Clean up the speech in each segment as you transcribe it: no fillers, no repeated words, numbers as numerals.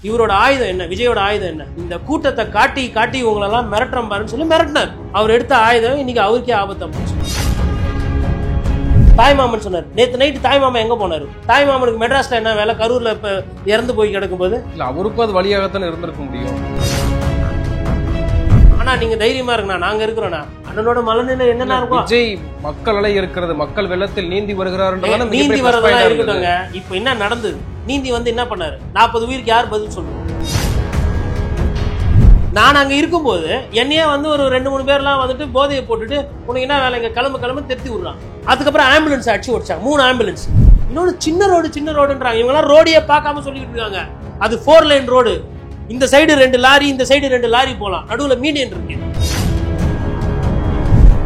இவரோட ஆயுதம் என்ன, விஜயோட ஆயுதம் என்ன? இந்த கூட்டத்தை காட்டி காட்டி உங்களெல்லாம் மிரட்டுறோம் பாருன்னு சொல்லி மிரட்டினார். அவர் எடுத்த ஆயுதம் இன்னைக்கு அவருக்கே ஆபத்தம் போச்சு. தாய்மாமன் சொன்னார். நேற்று நைட்டு தாய்மாமன் எங்க போனாரு? தாய்மாமனுக்கு மெட்ராஸ்ல என்ன வேலை? கரூர்ல இப்ப இறந்து போய் கிடக்கும் போது இல்ல அவருக்கும் அது வழியாகத்தான் இருந்திருக்க முடியும். ஆனா நீங்க தைரியமா இருக்குண்ணா, நாங்க இருக்கிறோம்னா அண்ணனோட மனநிலை என்னன்னா இருக்கும். விஜய் மக்கள் அலை இருக்கிறது, மக்கள் வெள்ளத்தில் நீந்தி வருகிறார். நீந்தி வரதெல்லாம் இருக்கட்டும்ங்க. இப்ப என்ன நடந்தது? நீந்தி வந்து என்ன பண்ணாரு? 40 உயிருக்கு யார் பதில் சொல்லுவோம்? நான் அங்க இருக்கும்போது என்னையே வந்து ஒரு 2-3 பேர்லாம் வந்துட்டு போதையை போட்டுட்டு உனக்கு என்ன வேலைங்க, கிளம்பு கிளம்பு தெத்தி விடுறான். அதுக்கப்புறம் ஆம்புலன்ஸ் அடிச்சு ஓடிச்சாங்க, 3 ஆம்புலன்ஸ். இன்னொன்னு சின்ன ரோடுன்றாங்க. இவங்கெல்லாம் ரோடையே பார்க்காம சொல்லிட்டு இருக்காங்க. அது 4 லைன் ரோடு. இந்த சைடு 2 லாரி, இந்த சைடு 2 லாரி போலாம், நடுவுல மீடியன் இருக்கு.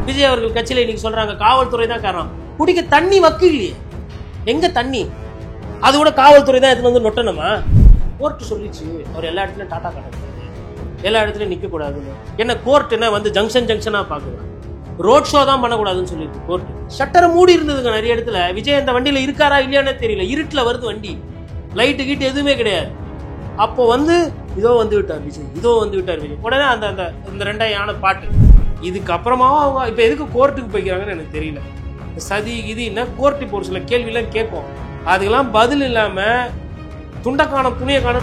விஜய் அவர்கள் கட்சியில இன்னைக்கு சொல்றாங்க காவல்துறை தான் காரணம். குடிக்க தண்ணி வக்கு இல்லையே, எங்க தண்ணி? அது கூட காவல்துறை தான் எடுத்துன்னு வந்து நொட்டணுமா? கோர்ட் சொல்லிச்சு அவர் எல்லா இடத்துலயும் டாடா கணக்கு, எல்லா இடத்துலயும் நிக்க கூடாதுன்னு. என்ன கோர்ட் என்ன வந்து ஜங்ஷனா பாக்குறேன், ரோட் ஷோ தான் பண்ணக்கூடாதுன்னு சொல்லிருக்கு கோர்ட். ஷட்டரை மூடி இருந்ததுங்க நிறைய இடத்துல. விஜய் அந்த வண்டியில இருக்காரா இல்லையானே தெரியல. இருட்டுல வருது வண்டி, லைட்டு கீட்டு எதுவுமே கிடையாது. அப்போ வந்து இதோ வந்து விட்டார் விஜய், இதோ வந்து விட்டார் விஜய். உடனே அந்த அந்த இந்த 2 பாட்டு. இதுக்கப்புறமாவும் அவங்க இப்ப எதுக்கு கோர்ட்டுக்கு போய்க்கிறாங்கன்னு எனக்கு தெரியல. சதி இது என்ன கோர்ட்டு இப்போ ஒரு சில கேள்வியெல்லாம் கேட்கும், அதுக்கெல்லாம் பதில் இல்லாம துண்டக்கான துணியை காண.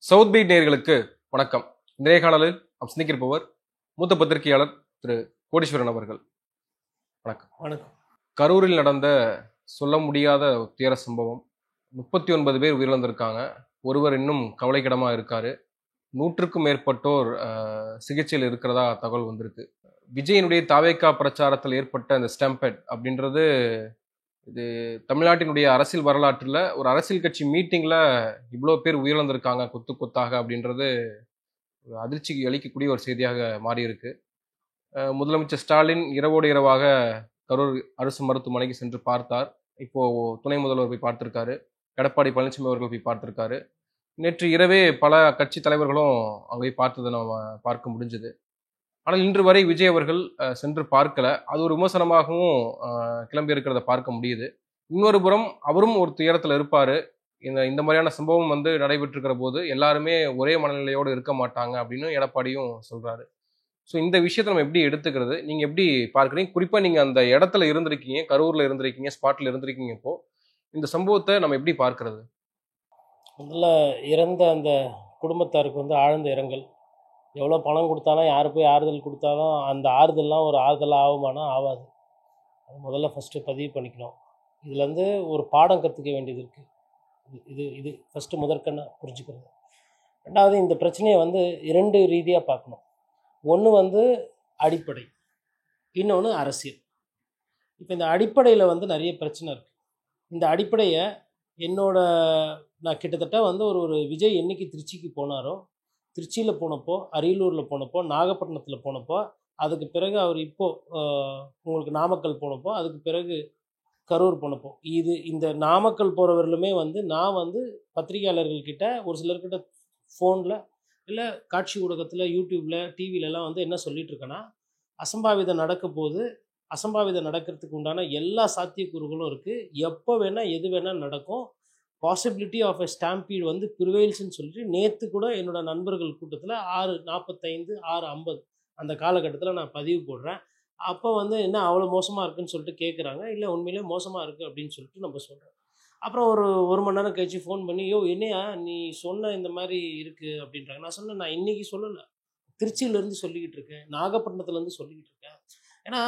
சவுத் பீட் நேயர்களுக்கு வணக்கம். இந்த நேர்காணலில் நாம் சிந்திக்கிருப்பவர் மூத்த பத்திரிகையாளர் திரு கோடீஸ்வரன் அவர்கள். வணக்கம். வணக்கம். கரூரில் நடந்த சொல்ல முடியாத துயர சம்பவம். 39 பேர் உயிரிழந்திருக்காங்க. ஒருவர் இன்னும் கவலைக்கிடமா இருக்காரு. 100க்கும் மேற்பட்டோர் சிகிச்சையில் இருக்கிறதா தகவல் வந்திருக்கு. விஜயனுடைய தாவேகா பிரச்சாரத்தில் ஏற்பட்ட அந்த ஸ்டம்பெட் அப்படின்றது இது தமிழ்நாட்டினுடைய அரசியல் வரலாற்றில் ஒரு அரசியல் கட்சி மீட்டிங்கில் இவ்வளோ பேர் உயிரிழந்திருக்காங்க கொத்து கொத்தாக அப்படின்றது அதிர்ச்சிக்கு அளிக்கக்கூடிய ஒரு செய்தியாக மாறியிருக்கு. முதலமைச்சர் ஸ்டாலின் இரவோடு இரவாக கரூர் அரசு மருத்துவமனைக்கு சென்று பார்த்தார். இப்போ துணை முதல்வர் போய் பார்த்திருக்காரு. எடப்பாடி பழனிசாமி அவர்கள் போய் பார்த்திருக்காரு. நேற்று இரவே பல கட்சி தலைவர்களும் அங்கே போய் பார்த்ததை நம்ம பார்க்க முடிஞ்சது. ஆனால் இன்று வரை விஜய் அவர்கள் சென்று பார்க்கல. அது ஒரு விமர்சனமாகவும் கிளம்பி இருக்கிறத பார்க்க முடியுது. இன்னொரு புறம் அவரும் ஒரு துயரத்தில் இருப்பாரு. இந்த மாதிரியான சம்பவம் வந்து நடைபெற்றிருக்கிற போது எல்லாருமே ஒரே மனநிலையோடு இருக்க மாட்டாங்க அப்படின்னு எடப்பாடியும் சொல்றாரு. ஸோ இந்த விஷயத்தை நம்ம எப்படி எடுத்துக்கிறது, நீங்க எப்படி பார்க்குறீங்க? குறிப்பா நீங்க அந்த இடத்துல இருந்திருக்கீங்க, கரூர்ல இருந்திருக்கீங்க, ஸ்பாட்ல இருந்திருக்கீங்க. இப்போ இந்த சம்பவத்தை நம்ம எப்படி பார்க்கறது? முதல்ல இறந்த அந்த குடும்பத்தாருக்கு வந்து ஆழ்ந்த இரங்கல். எவ்வளோ பணம் கொடுத்தாலும், யார் போய் ஆறுதல் கொடுத்தாலும் அந்த ஆறுதல்லாம் ஒரு ஆறுதலாக ஆகுமானா ஆகாது. அது முதல்ல ஃபஸ்ட்டு பதிவு பண்ணிக்கணும். இதுலேருந்து ஒரு பாடம் கற்றுக்க வேண்டியது இருக்குது. இது இது ஃபஸ்ட்டு முதற்கண்ண புரிஞ்சுக்கிறது. ரெண்டாவது, இந்த பிரச்சனையை வந்து 2 ரீதியாக பார்க்கணும். ஒன்று வந்து அடிப்படை, இன்னொன்று அரசியல். இப்போ இந்த அடிப்படையில் வந்து நிறைய பிரச்சனை இருக்குது. இந்த அடிப்படையை நான் கிட்டத்தட்ட வந்து ஒரு விஜய் என்னைக்கு திருச்சிக்கு போனாரோ, திருச்சியில் போனப்போ, அரியலூரில் போனப்போ, நாகப்பட்டினத்தில் போனப்போ, அதுக்கு பிறகு அவர் இப்போது உங்களுக்கு நாமக்கல் போனப்போ, அதுக்கு பிறகு கரூர் போனப்போ, இந்த நாமக்கல் போகிறவர்களுமே வந்து நான் வந்து பத்திரிகையாளர்கள்கிட்ட ஒரு சிலர்கிட்ட ஃபோனில் இல்லை காட்சி ஊடகத்தில், யூடியூப்பில், டிவிலெலாம் வந்து என்ன சொல்லிட்டு இருக்கேன்னா, அசம்பாவிதம் நடக்க போது, அசம்பாவிதம் நடக்கிறதுக்கு உண்டான எல்லா சாத்தியக்கூறுகளும் இருக்குது. எப்போ வேணால் எது வேணால் நடக்கும். பாசிபிலிட்டி ஆஃப் எ ஸ்டாம்பீடு வந்து ப்ரிவைல்ஸ்ன்னு சொல்லிட்டு நேற்று கூட என்னோடய நண்பர்கள் கூட்டத்தில் 6:45 6:50 அந்த காலகட்டத்தில் நான் பதிவு போடுறேன். அப்போ வந்து என்ன அவ்வளோ மோசமாக இருக்குதுன்னு சொல்லிட்டு கேட்குறாங்க. இல்லை உண்மையிலே மோசமாக இருக்குது அப்படின்னு சொல்லிட்டு நம்ம சொல்கிறோம். அப்புறம் ஒரு மணி நேரம் கழிச்சு ஃபோன் பண்ணி, என்னையா நீ சொன்ன இந்த மாதிரி இருக்குது அப்படின்றாங்க. நான் சொன்னேன், நான் இன்றைக்கி சொல்லலை, திருச்சியிலேருந்து சொல்லிக்கிட்டு இருக்கேன், நாகப்பட்டினத்துலேருந்து சொல்லிக்கிட்டு இருக்கேன். ஏன்னா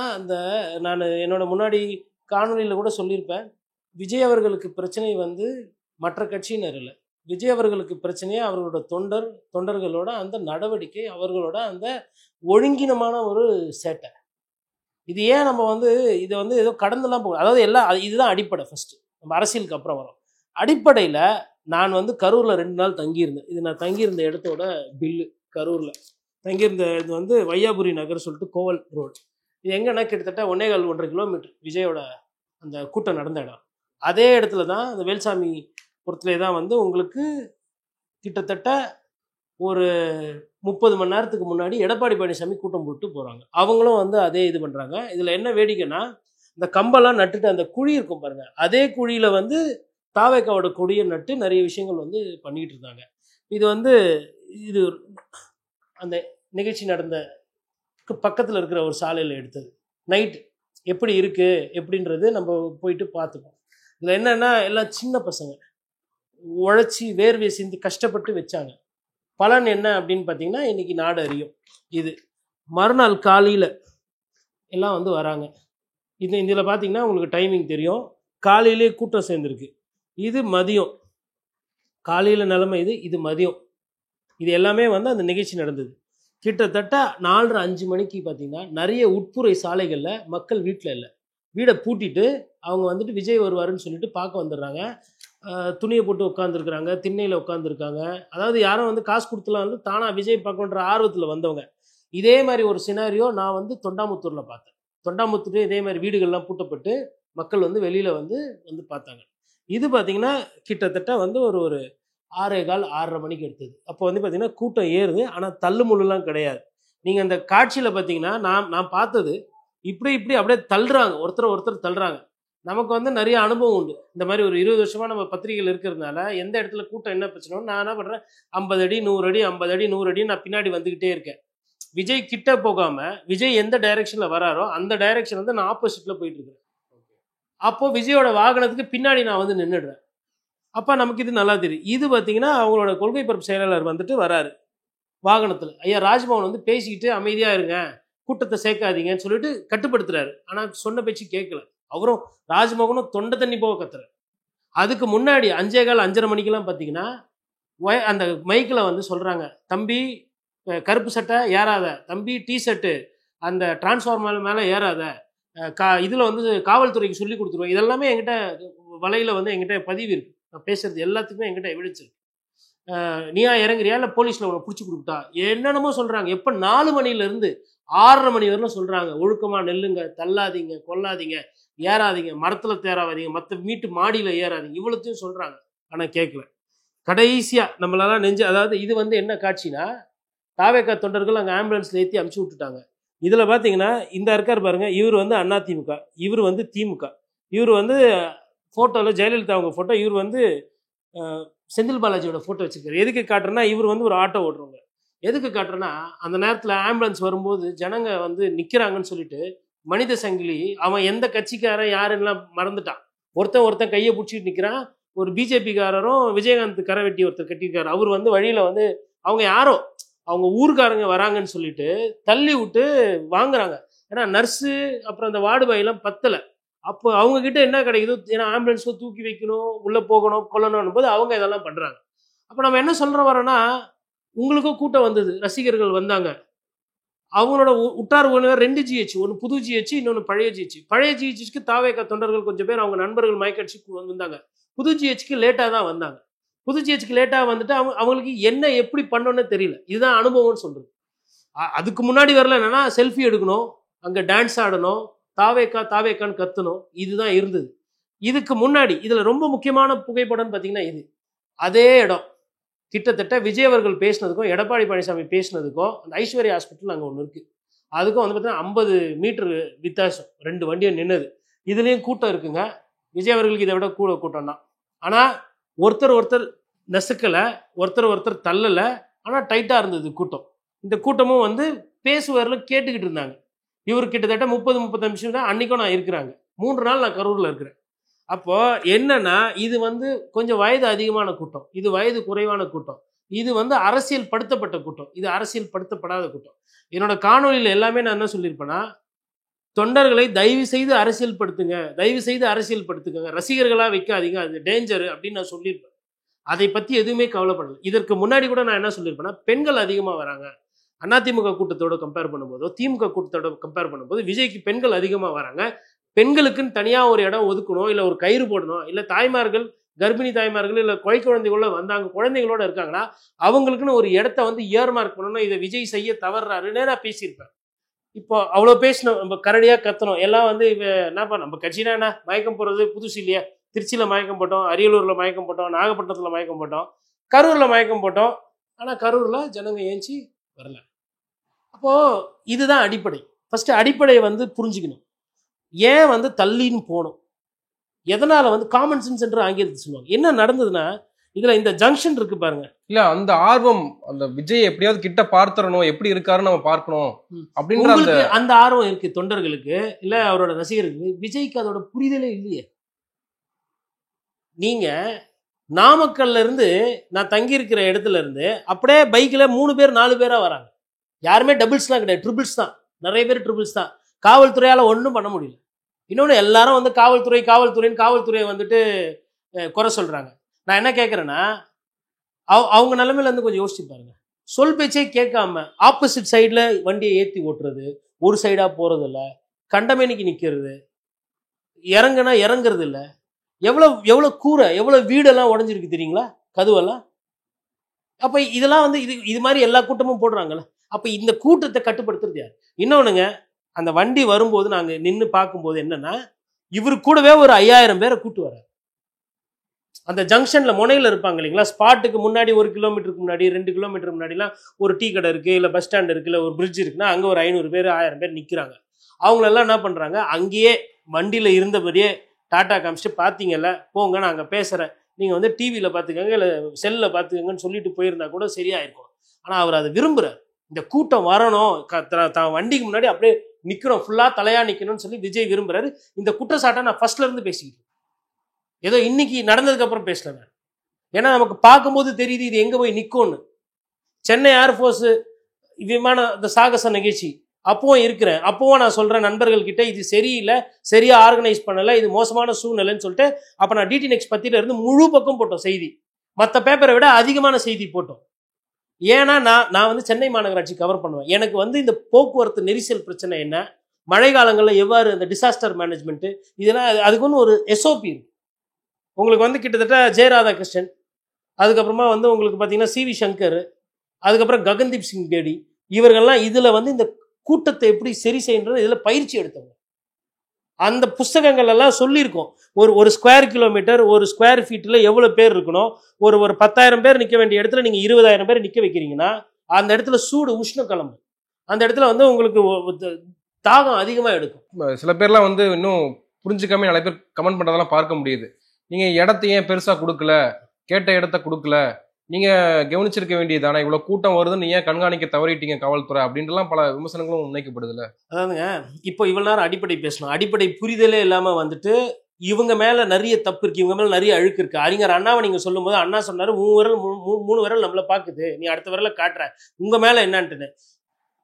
நான் என்னோட முன்னாடி காணொலியில் கூட சொல்லியிருப்பேன், விஜய் அவர்களுக்கு பிரச்சனை வந்து மற்ற கட்சியினர் இல்லை. விஜய் அவர்களுக்கு பிரச்சனையே அவர்களோட தொண்டர்களோட அந்த நடவடிக்கை, அவர்களோட அந்த ஒழுங்கினமான ஒரு சேட்டை. இது ஏன் நம்ம வந்து இதை வந்து ஏதோ கடந்துலாம் போகணும். அதாவது இதுதான் அடிப்படை. ஃபஸ்ட்டு நம்ம அரசியலுக்கு அப்புறம் வரோம். அடிப்படையில் நான் வந்து கரூரில் 2 நாள் தங்கியிருந்தேன். இது நான் தங்கியிருந்த இடத்தோட பில்லு. கரூரில் தங்கியிருந்த இது வந்து வையாபுரி நகர் சொல்லிட்டு கோவல் ரோடு. இது எங்கன்னா கிட்டத்தட்ட 1.25 கிலோமீட்டர் விஜயோட அந்த கூட்டம் நடந்த இடம். அதே இடத்துல தான் அந்த வேல்சாமி புறத்துலேயே தான் வந்து உங்களுக்கு கிட்டத்தட்ட ஒரு 30 மணி நேரத்துக்கு முன்னாடி எடப்பாடி பழனிசாமி கூட்டம் போட்டு போகிறாங்க. அவங்களும் வந்து அதே இது பண்ணுறாங்க. இதில் என்ன வேடிக்கைன்னா, இந்த கம்பெல்லாம் நட்டுட்டு அந்த குழி இருக்கும் பாருங்க, அதே குழியில வந்து தாவேக்காவோட கொடியை நட்டு நிறைய விஷயங்கள் வந்து பண்ணிட்டு இருந்தாங்க. இது வந்து இது அந்த நிகழ்ச்சி நடந்த பக்கத்தில் இருக்கிற ஒரு சாலையில் எடுத்தது. நைட் எப்படி இருக்கு எப்படின்றது நம்ம போயிட்டு பார்த்துப்போம். இதில் என்னன்னா எல்லாம் சின்ன பசங்க உழைச்சி வேர்வை சிந்தி கஷ்டப்பட்டு வச்சாங்க. பலன் என்ன அப்படின்னு பார்த்தீங்கன்னா இன்னைக்கு நாடு அறியும். இது மறுநாள் காலையில் எல்லாம் வந்து வராங்க. இதில் பார்த்தீங்கன்னா உங்களுக்கு டைமிங் தெரியும். காலையிலே கூட்டம் சேர்ந்துருக்கு. இது மதியம், காலையில் நிலைமை இது மதியம். இது எல்லாமே வந்து அந்த நிகழ்ச்சி நடந்தது. கிட்டத்தட்ட 4:30-5 மணிக்கு பார்த்தீங்கன்னா நிறைய உட்புறை சாலைகளில் மக்கள் வீட்டில் இல்லை, வீடை பூட்டிட்டு அவங்க வந்துட்டு விஜய் வருவாருன்னு சொல்லிட்டு பார்க்க வந்துடுறாங்க. துணியை போட்டு உட்காந்துருக்குறாங்க, திண்ணையில் உட்காந்துருக்காங்க. அதாவது யாரும் வந்து காசு கொடுத்துலாம் வந்து தானாக விஜய் பார்க்கணுன்ற ஆர்வத்தில் வந்தவங்க. இதே மாதிரி ஒரு சினாரியோ நான் வந்து தொண்டாமுத்தூரில் பார்த்தேன். தொண்டாமுத்தூர்லேயும் இதே மாதிரி வீடுகள்லாம் பூட்டப்பட்டு மக்கள் வந்து வெளியில் வந்து பார்த்தாங்க. இது பார்த்தீங்கன்னா கிட்டத்தட்ட வந்து ஒரு 6:15 6:30 மணிக்கு எடுத்தது. அப்போ வந்து பார்த்தீங்கன்னா கூட்டம் ஏறுது, ஆனால் தள்ளுமுள்ளுலாம் கிடையாது. நீங்கள் அந்த காட்சியில் பார்த்தீங்கன்னா நான் பார்த்தது இப்படி அப்படியே தள்ளுறாங்க, ஒருத்தர் தள்ளுறாங்க. நமக்கு வந்து நிறைய அனுபவம் உண்டு. இந்த மாதிரி ஒரு 20 வருஷமாக நம்ம பத்திரிகைகள் இருக்கிறதுனால எந்த இடத்துல கூட்டம் என்ன பிரச்சனை நான் என்ன பண்ணுறேன், 50 அடி 100 அடி 50 அடி 100 அடி நான் பின்னாடி வந்துக்கிட்டே இருக்கேன். விஜய் கிட்ட போகாமல் விஜய் எந்த டைரெக்ஷனில் வராரோ அந்த டைரெக்ஷன் வந்து நான் ஆப்போசிட்டில் போயிட்டு இருக்கிறேன். அப்போது விஜயோட வாகனத்துக்கு பின்னாடி நான் வந்து நின்றுடுறேன். அப்போ நமக்கு இது நல்லா தெரியும். இது பார்த்தீங்கன்னா அவங்களோட கொள்கை பரப்பு செயலாளர் வந்துட்டு வராரு வாகனத்தில். ஐயா ராஜ்பவன் வந்து பேசிக்கிட்டு அமைதியாக இருங்க, கூட்டத்தை சேர்க்காதீங்கன்னு சொல்லிட்டு கட்டுப்படுத்துறாரு. ஆனால் சொன்ன பேச்சு கேட்கல. அவரும் ராஜ்மோகனும் தொண்டை தண்ணி போக கத்துறாரு. அதுக்கு முன்னாடி 5:15 5:30 மணிக்கெல்லாம் பார்த்தீங்கன்னா அந்த மைக்கில் வந்து சொல்கிறாங்க, தம்பி கருப்பு சட்டை ஏறாத, தம்பி டிஷர்ட்டு அந்த டிரான்ஸ்ஃபார்மர் மேலே ஏறாத, இதில் வந்து காவல்துறைக்கு சொல்லி கொடுத்துருவோம். இதெல்லாமே என்கிட்ட வலையில் வந்து என்கிட்ட பதிவு இருக்குது. நான் பேசுறது எல்லாத்துக்குமே என்கிட்ட எவிடன்ஸ் இருக்கு. நீயா இறங்குறியா இல்லை போலீஸில் உன்னை பிடிச்சி கொடுத்தா என்னென்னமோ சொல்கிறாங்க. எப்போ 4 மணிலேருந்து 6:30 மணி வரலாம் சொல்கிறாங்க. ஒழுக்கமாக நெல்லுங்க, தள்ளாதீங்க, கொல்லாதீங்க, ஏறாதீங்க, மரத்தில் தேராதீங்க, மற்ற வீட்டு மாடியில் ஏறாதீங்க, இவ்வளோத்தையும் சொல்கிறாங்க. ஆனால் கேட்கல. கடைசியாக நம்மளாலாம் அதாவது இது வந்து என்ன காட்சினா, தாவேக்கா தொண்டர்கள் அங்கே ஆம்புலன்ஸில் ஏற்றி அமுச்சு விட்டுட்டாங்க. இதில் பார்த்தீங்கன்னா இந்த இருக்கார் பாருங்க, இவர் வந்து அதிமுக, இவர் வந்து திமுக. இவர் வந்து ஃபோட்டோவில் ஜெயலலிதா அவங்க ஃபோட்டோ, இவர் வந்து செந்தில் பாலாஜியோட ஃபோட்டோ வச்சுருக்காரு. எதுக்கு காட்டுறேன்னா இவர் வந்து ஒரு ஆட்டோ ஓடுறவங்க. எதுக்கு காட்டுறேன்னா அந்த நேரத்தில் ஆம்புலன்ஸ் வரும்போது ஜனங்க வந்து நிற்கிறாங்கன்னு சொல்லிட்டு மனித சங்கிலி அவன் எந்த கட்சிக்காரன் யாருன்னெலாம் மறந்துட்டான். ஒருத்தன் கையை பிடிச்சிட்டு நிற்கிறான். ஒரு பிஜேபிக்காரரும் விஜயகாந்த் கரவெட்டி ஒருத்தர் கட்டியிருக்காரு. அவர் வந்து வழியில் வந்து அவங்க யாரோ அவங்க ஊருக்காரங்க வராங்கன்னு சொல்லிட்டு தள்ளி விட்டு வாங்குறாங்க. ஏன்னா நர்ஸு அப்புறம் அந்த வார்டு பாயெல்லாம் பத்தலை. அப்போ அவங்கக்கிட்ட என்ன கிடைக்குதோ, ஏன்னா ஆம்புலன்ஸில் தூக்கி வைக்கணும், உள்ளே போகணும், கொல்லணும் போது அவங்க இதெல்லாம் பண்ணுறாங்க. அப்போ நம்ம என்ன சொல்கிற வரோன்னா, உங்களுக்கும் கூட்டம் வந்தது, ரசிகர்கள் வந்தாங்க. அவங்களோட உற்றார் உறவினர் 2 GH, ஒன்று புது GH, இன்னொன்று பழைய GH. பழைய GHக்கு தாவேக்கா தொண்டர்கள் கொஞ்சம் பேர் அவங்க நண்பர்கள் மயக்கடிச்சு வந்தாங்க. புது GHக்கு லேட்டாக தான் வந்தாங்க. புது GHக்கு லேட்டாக வந்துட்டு அவங்களுக்கு என்ன எப்படி பண்ணணும்னு தெரியல. இதுதான் அனுபவம்னு சொல்கிறது. அதுக்கு முன்னாடி வரல என்னன்னா செல்ஃபி எடுக்கணும், அங்கே டான்ஸ் ஆடணும், தாவேக்கான்னு கத்தணும், இதுதான் இருந்தது. இதுக்கு முன்னாடி இதில் ரொம்ப முக்கியமான புகைப்படம்னு பார்த்தீங்கன்னா இது அதே இடம். கிட்டத்தட்ட விஜய் அவர்கள் பேசினதுக்கும் எடப்பாடி பழனிசாமி பேசினதுக்கும் அந்த ஐஸ்வர்யா ஹாஸ்பிட்டல் அங்கே ஒன்று இருக்குது. அதுக்கும் வந்து பார்த்தீங்கன்னா 50 மீட்டர் வித்தியாசம். 2 வண்டியும் நின்னது. இதுலேயும் கூட்டம் இருக்குங்க. விஜய் அவர்களுக்கு இதை விட கூட கூட்டம் தான். ஆனால் ஒருத்தர் நெசுக்கலை, ஒருத்தர் தள்ளலை. ஆனால் டைட்டாக இருந்தது கூட்டம். இந்த கூட்டமும் வந்து பேசுவாரில் கேட்டுக்கிட்டு இருந்தாங்க. இவர் கிட்டத்தட்ட 30-35 நிமிஷம் தான் அன்றைக்கும் நான் இருக்கிறாங்க. 3 நாள் நான் கரூரில் இருக்கிறேன். அப்போது என்னன்னா இது வந்து கொஞ்சம் வயது அதிகமான கூட்டம், இது வயது குறைவான கூட்டம், இது வந்து அரசியல் படுத்தப்பட்ட கூட்டம், இது அரசியல் படுத்தப்படாத கூட்டம். என்னோட காணொலியில் எல்லாமே நான் என்ன சொல்லியிருப்பேன்னா, தொண்டர்களை தயவு செய்து அரசியல் படுத்துங்க, ரசிகர்களாக வைக்காதீங்க, அது டேஞ்சரு அப்படின்னு நான் சொல்லியிருப்பேன். அதை பற்றி எதுவுமே கவலைப்படலை. இதற்கு முன்னாடி கூட நான் என்ன சொல்லியிருப்பேன்னா, பெண்கள் அதிகமாக வராங்க. அதிமுக கூட்டத்தோடு கம்பேர் பண்ணும்போதோ திமுக கூட்டத்தோட கம்பேர் பண்ணும்போது விஜய்க்கு பெண்கள் அதிகமாக வராங்க. பெண்களுக்குன்னு தனியாக ஒரு இடம் ஒதுக்கணும், இல்லை ஒரு கயிறு போடணும், இல்லை தாய்மார்கள், கர்ப்பிணி தாய்மார்கள், இல்லை குழந்தைகளோட வந்தாங்க, குழந்தைகளோட இருக்காங்கன்னா அவங்களுக்குன்னு ஒரு இடத்த வந்து இயர்மார்க் பண்ணணும். இதை விஜய் செய்ய தவறுறாருன்னே நான் பேசியிருப்பேன். இப்போ அவ்வளோ பேசணும், நம்ம கரடியாக கத்தணும். எல்லாம் வந்து என்னப்பா நம்ம கட்சினா என்ன மயக்கம் போடுறது புதுசு இல்லையா? திருச்சியில் மயக்கம் போட்டோம், அரியலூரில் மயக்கம் போட்டோம், நாகப்பட்டினத்தில் மயக்கம் போட்டோம், கரூரில் மயக்கம் போட்டோம். ஆனால் கரூரில் ஜனங்க ஏஞ்சி வரல. அப்போது இதுதான் அடிப்படை. ஃபஸ்ட்டு அடிப்படையை வந்து புரிஞ்சுக்கணும். ஏன் வந்து தள்ளின்னு போகணும்? எதனால் வந்து காமன் சென்ஸ் என்று ஆங்கிலத்தில் சொல்லுவாங்க. என்ன நடந்ததுன்னா, இதில் இந்த ஜங்ஷன் இருக்கு பாருங்க. இல்ல அந்த ஆர்வம், அந்த விஜய் எப்படியாவது கிட்ட பார்த்தரணும், எப்படி இருக்காருன்னு நம்ம பார்க்கணும் அப்படின்ற அந்த உங்களுக்கு அந்த ஆர்வம் இருக்கு தொண்டர்களுக்கு, இல்லை அவரோட ரசிகர்களுக்கு. விஜய்க்கு அதோட புரிதலே இல்லையே. நீங்க நாமக்கல்ல இருந்து நான் தங்கி இருக்கிற இடத்துல இருந்து அப்படியே பைக்ல 3 பேர் 4 பேரா வராங்க. யாருமே டபுள்ஸ்லாம் கிடையாது, ட்ரிபிள்ஸ் தான். நிறைய பேர் ட்ரிபிள்ஸ் தான். காவல்துறையால ஒன்றும் பண்ண முடியல. இன்னொன்று, எல்லாரும் வந்து காவல்துறையை வந்துட்டு குறை சொல்றாங்க. நான் என்ன கேட்குறேன்னா, அவங்க நிலைமையில இருந்து கொஞ்சம் யோசிச்சு பாருங்க. சொல் பேச்சே கேட்காம ஆப்போசிட் சைடில் வண்டியை ஏற்றி ஓட்டுறது, ஒரு சைடாக போகிறது இல்லை, கண்டமேனிக்கு நிற்கிறது, இறங்குனா இறங்குறது இல்லை. எவ்வளோ கூரை, எவ்வளோ வீடெல்லாம் உடஞ்சிருக்கு தெரியுங்களா, கதுவெல்லாம். அப்போ இதெல்லாம் வந்து இது மாதிரி எல்லா கூட்டமும் போடுறாங்கல்ல. அப்போ இந்த கூட்டத்தை கட்டுப்படுத்துறது யார்? இன்னொன்றுங்க, அந்த வண்டி வரும்போது நாங்கள் நின்று பார்க்கும்போது என்னன்னா, இவரு கூடவே ஒரு 5000 பேரை கூட்டு வர அந்த ஜங்ஷன்ல முனையில் இருப்பாங்க இல்லைங்களா, ஸ்பாட்டுக்கு முன்னாடி 1 கிலோமீட்டருக்கு முன்னாடி 2 கிலோமீட்டர் முன்னாடிலாம் ஒரு டீ கடை இருக்குது, இல்லை பஸ் ஸ்டாண்ட் இருக்குது, இல்லை ஒரு பிரிட்ஜ் இருக்குன்னா அங்கே ஒரு 500 பேர் 1000 பேர் நிற்கிறாங்க. அவங்களெல்லாம் என்ன பண்ணுறாங்க, அங்கேயே வண்டியில் இருந்தபடியே டாட்டா காமிச்சிட்டு, பார்த்தீங்கல்ல போங்க நான் அங்கே பேசுகிறேன், நீங்கள் வந்து டிவியில் பார்த்துக்கோங்க இல்லை செல்லில் பார்த்துக்கோங்கன்னு சொல்லிட்டு போயிருந்தா கூட சரியாக இருக்கும். ஆனால் அவர் அதை விரும்புகிறார். இந்த கூட்டம் வரணும், தான் வண்டிக்கு முன்னாடி அப்படியே நிற்கணும், ஃபுல்லாக தலையாக நிற்கணும்னு சொல்லி விஜய் விரும்புகிறாரு. இந்த குற்றச்சாட்டை நான் ஃபர்ஸ்ட்லேருந்து பேசிக்கிட்டு, ஏதோ இன்னைக்கு நடந்ததுக்கு அப்புறம் பேசல நான். ஏன்னா நமக்கு பார்க்கும்போது தெரியுது இது எங்கே போய் நிற்கும்னு. சென்னை ஏர்ஃபோர்ஸ் விமான இந்த சாகச நிகழ்ச்சி அப்பவும் இருக்கிறேன். அப்பவும் நான் சொல்கிறேன் நண்பர்கள் கிட்ட, இது சரியில்லை, சரியாக ஆர்கனைஸ் பண்ணலை, இது மோசமான சூழ்நிலைன்னு சொல்லிட்டு. அப்போ நான் டிடி நெக்ஸ்ட் பத்தியில இருந்து முழு பக்கம் போட்டோம் செய்தி, மற்ற பேப்பரை விட அதிகமான செய்தி போட்டோம். ஏன்னா நான் வந்து சென்னை மாநகராட்சி கவர் பண்ணுவேன். எனக்கு வந்து இந்த போக்குவரத்து நெரிசல் பிரச்சனை என்ன, மழை காலங்களில் எவ்வாறு அந்த டிசாஸ்டர் மேனேஜ்மெண்ட்டு, இதெல்லாம் அதுக்கு ஒன்று ஒரு எஸ்ஓபி இருக்கு. உங்களுக்கு வந்து கிட்டத்தட்ட ஜெய ராதாகிருஷ்ணன், அதுக்கப்புறமா வந்து உங்களுக்கு பார்த்தீங்கன்னா சிவி சங்கர், அதுக்கப்புறம் ககன்தீப் சிங் பேடி, இவர்கள்லாம் இதில் வந்து இந்த கூட்டத்தை எப்படி சரி செய்யறது இதில் பயிற்சி எடுத்தவங்க. அந்த புஸ்தகங்கள் எல்லாம் சொல்லியிருக்கோம். ஒரு ஸ்கொயர் கிலோமீட்டர், ஒரு ஸ்கொயர் ஃபீட்டில் எவ்வளோ பேர் இருக்கணும். ஒரு 10,000 பேர் நிற்க வேண்டிய இடத்துல நீங்கள் 20,000 பேர் நிற்க வைக்கிறீங்கன்னா அந்த இடத்துல சூடு உஷ்ணம் கிளம்பு. அந்த இடத்துல வந்து உங்களுக்கு தாகம் அதிகமாக எடுக்கும். சில பேர்லாம் வந்து இன்னும் புரிஞ்சுக்காம நிறைய பேர் கமெண்ட் பண்ணுறதெல்லாம் பார்க்க முடியுது. நீங்கள் இடத்த ஏன் பெருசாக கொடுக்கல, கேட்ட இடத்த கொடுக்கல, நீங்கள் கவனிச்சிருக்க வேண்டியது தானே, இவ்வளோ கூட்டம் வருதுன்னு ஏன் கண்காணிக்க தவறிட்டீங்க காவல்துறை அப்படின்றலாம் பல விமர்சனங்களும் முன்வைக்கப்படுதுல்ல. அதாவதுங்க, இப்போ இவ்வளோ நேரம் அடிப்படை பேசணும், அடிப்படை புரிதலே இல்லாமல் வந்துட்டு இவங்க மேலே நிறைய தப்பு இருக்குது, இவங்க மேலே நிறைய அழுக்கு இருக்குது. அறிஞர் அண்ணாவை நீங்கள் சொல்லும்போது அண்ணா சொன்னார், 3 விரல் நம்மளை பார்க்குது, நீ அடுத்த விரலை காட்டுற, உங்கள் மேலே என்னான்ட்டுன்னு.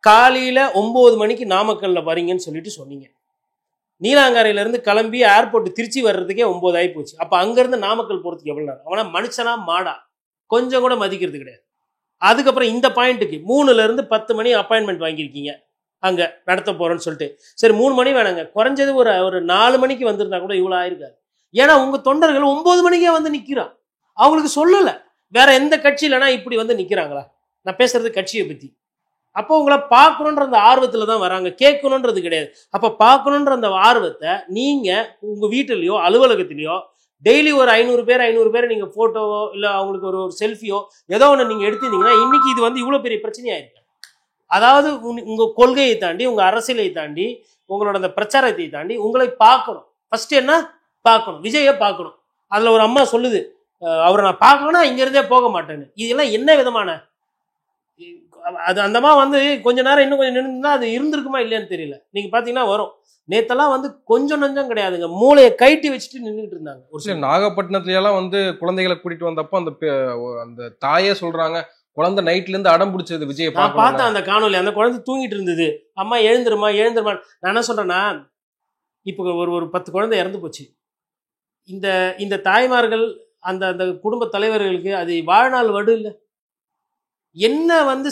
காலையில் 9 மணிக்கு நாமக்கல்லில் வரீங்கன்னு சொல்லிட்டு சொன்னீங்க. நீலாங்கரையிலேருந்து கிளம்பி ஏர்போர்ட் திருச்சி வர்றதுக்கே 9 ஆகி போச்சு. அப்போ அங்கேருந்து நாமக்கல் போகிறதுக்கு எவ்வளோ நேரம்? அவனா மனுஷனா மாடா? கொஞ்சம் கூட மதிக்கிறது கிடையாது. அதுக்கப்புறம் இந்த பாயிண்ட்டுக்கு 3லேருந்து 10 மணி அப்பாயின்மெண்ட் வாங்கியிருக்கீங்க அங்கே நடத்த போகிறோன்னு சொல்லிட்டு. சரி 3 மணி வேணாங்க, குறைஞ்சது ஒரு 4 மணிக்கு வந்திருந்தா கூட இவ்வளோ ஆயிருக்காது. ஏன்னா உங்கள் தொண்டர்கள் 9 மணிக்கே வந்து நிற்கிறான். அவங்களுக்கு சொல்லலை. வேற எந்த கட்சியிலனா இப்படி வந்து நிற்கிறாங்களா? நான் பேசுறது கட்சியை பற்றி. அப்போ உங்களை பார்க்கணுன்ற அந்த ஆர்வத்தில் தான் வராங்க, கேட்கணுன்றது கிடையாது. அப்போ பார்க்கணுன்ற அந்த ஆர்வத்தை நீங்கள் உங்கள் வீட்டிலையோ அலுவலகத்திலையோ டெய்லி ஒரு 500 பேர் நீங்கள் ஃபோட்டோவோ இல்லை அவங்களுக்கு ஒரு செல்ஃபியோ ஏதோ ஒன்று நீங்கள் எடுத்துருந்தீங்கன்னா இன்னைக்கு இது வந்து இவ்வளோ பெரிய பிரச்சனையாக இருக்கு. அதாவது உங்கள் கொள்கையை தாண்டி, உங்கள் அரசியலை தாண்டி, உங்களோட அந்த பிரச்சாரத்தை தாண்டி உங்களை பார்க்கணும். ஃபர்ஸ்ட் என்ன பார்க்கணும்? விஜயை பார்க்கணும். அதில் ஒரு அம்மா சொல்லுது, அவரை நான் பார்க்கணும்னா இங்கேருந்தே போக மாட்டேன்னு. இதெல்லாம் என்ன விதமான அது? அந்தமா வந்து கொஞ்ச நேரம் இன்னும் கொஞ்சம் நின்றுனா அது இருந்திருக்குமா இல்லையான்னு தெரியல. நீங்கள் பார்த்தீங்கன்னா வரும். நேத்தெல்லாம் வந்து கொஞ்சம் நஞ்சம் கிடையாதுங்க, மூளையை கைட்டி வச்சுட்டு நின்றுட்டு இருந்தாங்க. ஒரு சில நாகப்பட்டினத்துலலாம் வந்து குழந்தைகளை கூட்டிட்டு வந்தப்போ அந்த தாயே சொல்றாங்க, குழந்தை நைட்ல இருந்து அடம் பிடிச்சது விஜய். நான் பார்த்தேன் அந்த காணொலி. அந்த குழந்தை தூங்கிட்டு இருந்தது. அம்மா எழுந்துருமா எழுந்துருமா. நான் என்ன சொல்றேன்னா, இப்போ ஒரு 10 குழந்தை இறந்து போச்சு. இந்த தாய்மார்கள் அந்த குடும்ப தலைவர்களுக்கு அது வாழ்நாள் வடு இல்லை. என்ன வந்து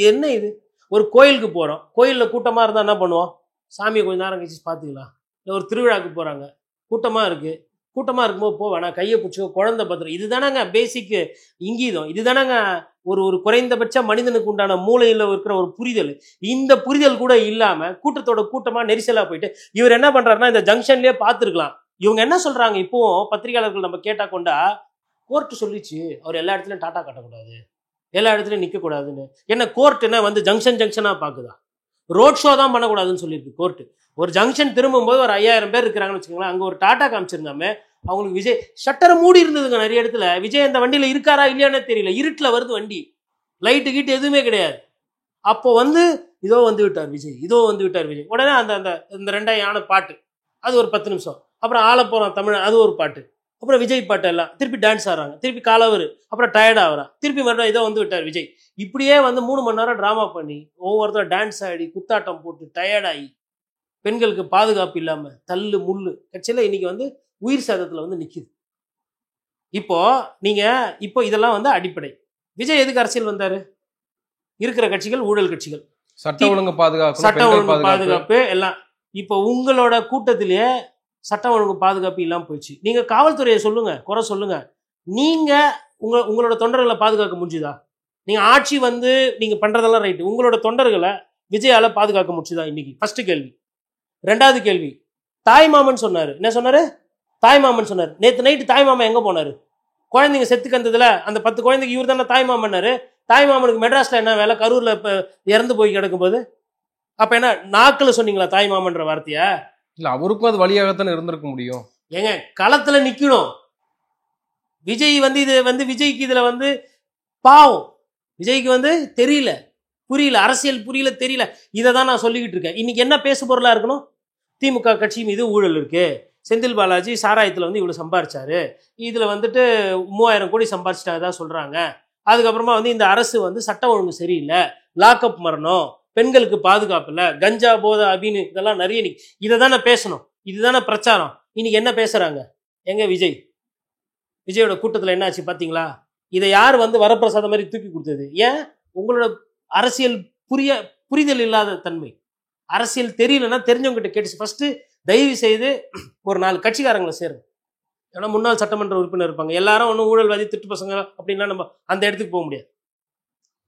என்ன இது? ஒரு கோயிலுக்கு போகிறோம், கோயிலில் கூட்டமாக இருந்தால் என்ன பண்ணுவோம்? சாமியை கொஞ்சம் நேரம் கழிச்சு பார்த்துக்கலாம். இல்லை ஒரு திருவிழாவுக்கு போகிறாங்க, கூட்டமாக இருக்குது, கூட்டமாக இருக்கும்போது போவேன், கையை பிடிச்சோ, குழந்தை பத்திரம். இது தானேங்க பேசிக்கு இங்கீதம். இது தானேங்க ஒரு குறைந்தபட்ச மனிதனுக்கு உண்டான மூளையில் இருக்கிற ஒரு புரிதல். இந்த புரிதல் கூட இல்லாமல் கூட்டத்தோட கூட்டமாக நெரிசலாக போயிட்டு இவர் என்ன பண்ணுறாருன்னா, இந்த ஜங்ஷன்லேயே பார்த்துருக்கலாம். இவங்க என்ன சொல்கிறாங்க, இப்போவும் பத்திரிகையாளர்கள் நம்ம கேட்டால் கொண்டா, கோர்ட்டு சொல்லிச்சு அவர் எல்லா இடத்துலையும் டாட்டா காட்டக்கூடாது, எல்லா இடத்துலையும் நிற்கக்கூடாதுன்னு. என்ன கோர்ட் என்ன வந்து ஜங்ஷனாக பார்க்குதா? ரோட் ஷோ தான் பண்ணக்கூடாதுன்னு சொல்லியிருக்கு கோர்ட்டு. ஒரு ஜங்ஷன் திரும்பும்போது ஒரு 5000 பேர் இருக்கிறாங்கன்னு வச்சுக்கோங்களேன். அங்கே ஒரு டாட்டா காமிச்சிருந்தாமே, அவங்களுக்கு விஜய் ஷட்டரை மூடி இருந்ததுங்க நிறைய இடத்துல. விஜய் அந்த வண்டியில் இருக்காரா இல்லையானே தெரியல. இருட்டில் வருது வண்டி, லைட்டு கீட்டு எதுவுமே கிடையாது. அப்போ வந்து இதோ வந்து விட்டார் விஜய், இதோ வந்து விட்டார் விஜய். உடனே அந்த அந்த இந்த 2000 பாட்டு, அது ஒரு 10 நிமிஷம். அப்புறம் ஆள போகிறான் தமிழ், அது ஒரு பாட்டு. அப்புறம் விஜய் பாட்டு எல்லாம் திருப்பி டான்ஸ் ஆடுறாங்க, திருப்பி காலவர், அப்புறம் டயர்ட் ஆகிறான், திருப்பி மறுபடியும் இதோ வந்து விட்டார் விஜய். இப்படியே வந்து 3 மணி நேரம் ட்ராமா பண்ணி ஒவ்வொருத்தரும் டான்ஸ் ஆடி குத்தாட்டம் போட்டு டயர்டாகி பெண்களுக்கு பாதுகாப்பு இல்லாமல் தள்ளு முள்ளு கட்சியில் இன்னைக்கு வந்து உயிர் சேதத்தில் வந்து நிற்கிது. இப்போ நீங்கள் இப்போ இதெல்லாம் வந்து அடிப்படை. விஜய் எதுக்கு அரசியல் வந்தார்? இருக்கிற கட்சிகள் ஊழல் கட்சிகள், சட்ட ஒழுங்கு பாதுகாப்பு, சட்ட ஒழுங்கு பாதுகாப்பு எல்லாம். இப்போ உங்களோட கூட்டத்திலேயே சட்டம் ஒழுங்கு பாதுகாப்பு இல்லாமல் போயிடுச்சு. நீங்கள் காவல்துறையை சொல்லுங்க, குறை சொல்லுங்க. நீங்கள் உங்களோட தொண்டர்களை பாதுகாக்க முடிஞ்சுதா? நீங்கள் ஆட்சி வந்து நீங்கள் பண்ணுறதெல்லாம் ரைட்டு, உங்களோட தொண்டர்களை விஜயால பாதுகாக்க முடிச்சுதா இன்னைக்கு? ஃபர்ஸ்ட் கேள்வி. ரெண்டாவது கேள்வி, தாய் மாமன் சொன்னார். என்ன சொன்னார்? தாய் மாமன் சொன்னார். நேற்று நைட்டு தாய் மாமன் எங்கே போனார்? குழந்தைங்க செத்துக்கு வந்ததுல அந்த 10 குழந்தைக்கு இவர் தானே தாய் மாமன்னாரு. தாய் மாமனுக்கு மெட்ராஸில் என்ன வேலை? கரூரில் இப்போ இறந்து போய் கிடக்கும்போது அப்போ என்ன நாக்கில் சொன்னீங்களா தாய் மாமன்ற வார்த்தையா? இல்லை, அவருக்கும் அது வழியாகத்தானே இருந்திருக்க முடியும். ஏங்க களத்தில் நிற்கணும். விஜய் வந்து இது வந்து விஜய்க்கு இதில் வந்து பாவம், விஜய்க்கு வந்து தெரியல, புரியல, அரசியல் புரியல, தெரியல. இதை தான் நான் சொல்லிக்கிட்டு இருக்கேன். இன்னைக்கு என்ன பேசு பொருளாக இருக்கணும்? திமுக கட்சி மீது ஊழல் இருக்கு, செந்தில் பாலாஜி சாராயத்தில் வந்து இவ்வளோ சம்பாரிச்சாரு, இதில் வந்துட்டு 3000 கோடி சம்பாரிச்சிட்டா சொல்கிறாங்க. அதுக்கப்புறமா வந்து இந்த அரசு வந்து சட்டம் ஒழுங்கு சரியில்லை, லாக்அப் மரணம், பெண்களுக்கு பாதுகாப்பு இல்லை, கஞ்சா போதை அபின்னு இதெல்லாம் நிறைய. இதை தானே பேசணும், இதுதானே பிரச்சாரம். இன்னைக்கு என்ன பேசுகிறாங்க? எங்க விஜயோட கூட்டத்தில் என்ன ஆச்சு பார்த்தீங்களா? இதை யார் வந்து வரப்பிரசாதம் மாதிரி தூக்கி கொடுத்தது? ஏன்? உங்களோட அரசியல் புரிதல் இல்லாத தன்மை. அரசியல் தெரியலன்னா தெரிஞ்சவங்ககிட்ட கேட்டு ஃபர்ஸ்ட் தயவு செய்து ஒரு 4 கட்சிக்காரங்களை சேரும். ஏன்னா முன்னாள் சட்டமன்ற உறுப்பினர் இருப்பாங்க, எல்லாரும் ஒன்றும் ஊழல்வாதி திட்டு பசங்க அப்படின்னா நம்ம அந்த இடத்துக்கு போக முடியாது.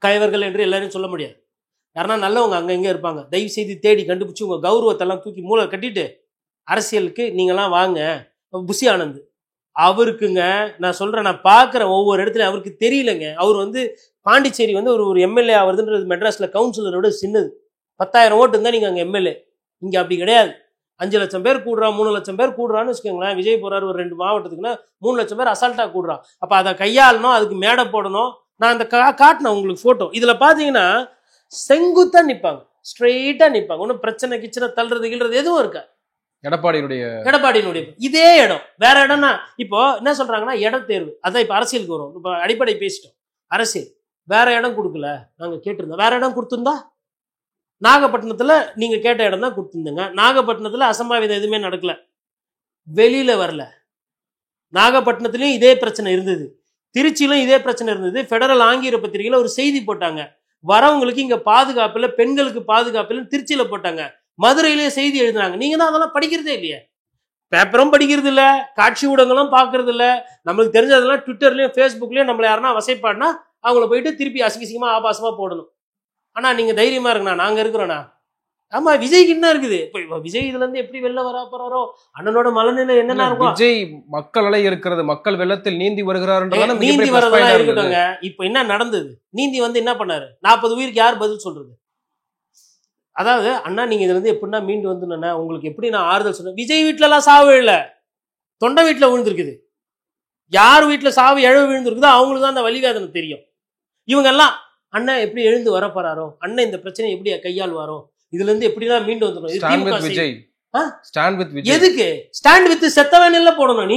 கைவர்கள் என்று எல்லாரையும் சொல்ல முடியாது. யாருன்னா நல்லவங்க அங்கே இங்கே இருப்பாங்க. தயவு செய்து தேடி கண்டுபிடிச்சி உங்கள் கௌரவத்தெல்லாம் தூக்கி மூளை கட்டிட்டு அரசியலுக்கு நீங்களாம் வாங்க. புஷி ஆனந்த் அவருக்குங்க நான் சொல்கிறேன், நான் பார்க்குறேன் ஒவ்வொரு இடத்துலையும், அவருக்கு தெரியலைங்க. அவர் வந்து பாண்டிச்சேரி வந்து ஒரு எம்எல்ஏ ஆகுறதுன்றது மெட்ராஸில் கவுன்சிலரோட சின்னது. 10,000 ஓட்டு இருந்தால் நீங்கள் அங்கே எம்எல்ஏ. இங்கே அப்படி கிடையாது. 5 லட்சம் பேர் கூடுறான், 3 லட்சம் பேர் கூடுறான்னு வச்சுக்கோங்களேன். விஜய் போகிறாரு ஒரு 2 மாவட்டத்துக்குன்னா 3 லட்சம் பேர் அசால்ட்டாக கூடுறான். அப்போ அதை கையாளணும், அதுக்கு மேடை போடணும். நான் அந்த காட்டினேன் உங்களுக்கு ஃபோட்டோ. இதில் பார்த்தீங்கன்னா செங்குத்தாக நிற்பாங்க, ஸ்ட்ரெயிட்டாக நிற்பாங்க. ஒன்றும் பிரச்சனை கிச்சனை தள்ளுறது கிள்றது எதுவும் இருக்கா? எடப்பாடியினுடைய இதே இடம் வேற இடம்னா இப்போ என்ன சொல்றாங்கன்னா இடம் தேர்வு. அதான் இப்போ அரசியலுக்கு வரும். இப்போ அடிப்படை பேசிட்டோம். அரசியல் வேற இடம் கொடுக்கல, நாங்கள் கேட்டிருந்தோம். வேற இடம் கொடுத்துருந்தா நாகப்பட்டினத்தில் நீங்கள் கேட்ட இடம் தான் கொடுத்துருந்தீங்க. நாகப்பட்டினத்தில் அசம்பாவிதம் எதுவுமே நடக்கல, வெளியில வரல. நாகப்பட்டினத்துலையும் இதே பிரச்சனை இருந்தது, திருச்சியிலும் இதே பிரச்சனை இருந்தது. ஃபெடரல் ஆங்கில பத்திரிகையில் ஒரு செய்தி போட்டாங்க, வரவங்களுக்கு இங்கே பாதுகாப்பு இல்லை, பெண்களுக்கு பாதுகாப்பு இல்லைன்னு திருச்சியில் போட்டாங்க. மதுரையிலேயே செய்தி எழுதுனாங்க. நீங்க தான் அதெல்லாம் படிக்கிறதே இல்லையே, பேப்பரும் படிக்கிறது இல்லை, காட்சி ஊடகங்களும் பார்க்கறது இல்லை. நம்மளுக்கு தெரிஞ்சதெல்லாம் ட்விட்டர்லயும் ஃபேஸ்புக்லயும் நம்மளை யாருன்னா வசைப்பாடினா அவங்கள போயிட்டு திருப்பி அசிங்கமா ஆபாசமா போடணும். ஆனா நீங்க தைரியமா இருக்குண்ணா, நாங்க இருக்கிறோண்ணா. ஆமா, விஜய்க்கு என்ன இருக்குது? இப்போ விஜய் இதுல இருந்து எப்படி வெளில வர போறாரோ, அண்ணனோட மனநிலை என்னன்னா இருக்கும். விஜய் மக்கள் அலை இருக்கிறது, மக்கள் வெள்ளத்தில் நீந்தி வருகிறார். நீந்தி வரதெல்லாம் இருக்கட்டும்ங்க. இப்போ என்ன நடந்தது? நீந்தி வந்து என்ன பண்ணாரு? 40 உயிருக்கு யார் பதில் சொல்றது? அதாவது அண்ணா நீங்க இதுல இருந்து எப்படின்னா மீண்டு வந்து உங்களுக்கு எப்படி நான் ஆறுதல் சொன்னேன். விஜய் வீட்டுல எல்லாம் சாவு விழல, தொண்டை வீட்டுல விழுந்திருக்குது. யார் வீட்டுல சாவு எழவு விழுந்திருக்குதோ அவங்களுக்கு தான் அந்த வலிவேதனை தெரியும். இவங்க எல்லாம் அண்ணன் எப்படி எழுந்து வர போறாரோ, அண்ணன் இந்த பிரச்சனை எப்படி கையாளுவாரோ, இதுல இருந்து எப்படிதான் மீண்டு வந்துடும். எதுக்கு ஸ்டாண்ட் வித் செத்தவன் எல்லாம் போடணும்?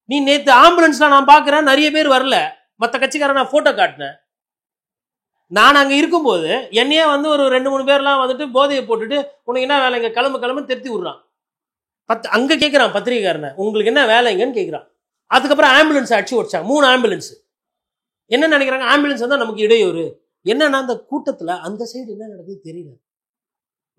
நீ நேத்து ஆம்புலன்ஸ்ல நான் பாக்குறேன் நிறைய பேர் வரல. மற்ற கட்சிக்காரன் நான் போட்டோ காட்டினேன். நான் அங்கே இருக்கும்போது என்னையே வந்து ஒரு 2-3 பேர்லாம் வந்துட்டு போதையை போட்டுட்டு உனக்கு என்ன வேலைங்க, கிளம்பு திருத்தி விடுறான். அங்கே கேட்குறான் பத்திரிகைக்காரனை, உங்களுக்கு என்ன வேலைங்கன்னு கேட்குறான். அதுக்கப்புறம் ஆம்புலன்ஸ் அடிச்சு ஓடிச்சாங்க, 3 ஆம்புலன்ஸ். என்ன நினைக்கிறாங்க? ஆம்புலன்ஸ் வந்து நமக்கு இடையூறு. என்னன்னா அந்த கூட்டத்தில் அந்த சைடு என்ன நடக்குது தெரியல.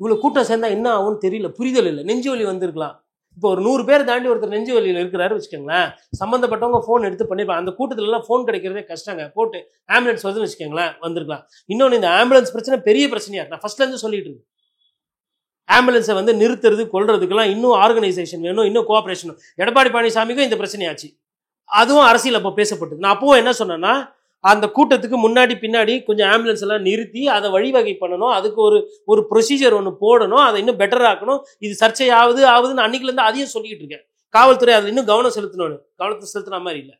இவ்வளோ கூட்டம் சேர்ந்தா என்ன ஆகும்னு தெரியல, புரிதல் இல்லை. நெஞ்சு வலி வந்திருக்கலாம். இப்போ ஒரு 100 பேர் தாண்டி ஒருத்தர் நெஞ்சு வலியில் இருக்கிறாரு வச்சுக்கோங்களேன், சம்மந்தப்பட்டவங்க ஃபோன் எடுத்து பண்ணிருப்பாங்க. அந்த கூட்டத்திலலாம் ஃபோன் கிடைக்கிறதே கஷ்டங்க. போட்டு ஆம்புலன்ஸ் வருதுன்னு வச்சுக்கோங்களேன், வந்திருக்கலாம். இன்னொன்று, இந்த ஆம்புலன்ஸ் பிரச்சனை பெரிய பிரச்சனையா நான் ஃபர்ஸ்ட்லேருந்து சொல்லிட்டு இருக்கேன். ஆம்புலன்ஸை வந்து நிறுத்துறது கொள்றதுக்கெல்லாம் இன்னும் ஆர்கனைசேஷன் வேணும், இன்னும் கோஆப்ரேஷன். எடப்பாடி பழனிசாமிக்கும் இந்த பிரச்சனையாச்சு, அதுவும் அரசியல் அப்போ பேசப்பட்டது. நான் அப்பவும் என்ன சொன்னேன்னா, அந்த கூட்டத்துக்கு முன்னாடி பின்னாடி கொஞ்சம் ஆம்புலன்ஸ் எல்லாம் நிறுத்தி அதை வழிவகை பண்ணணும். அதுக்கு ஒரு ப்ரொசீஜர் ஒன்று போடணும். அதை இன்னும் பெட்டர் ஆக்கணும். இது சர்ச்சை ஆகுதுன்னு அன்னைக்குல இருந்து அதையும் சொல்லிக்கிட்டு இருக்கேன். காவல்துறை அதில் இன்னும் கவனம் கவனத்தை செலுத்தின மாதிரி இல்லை.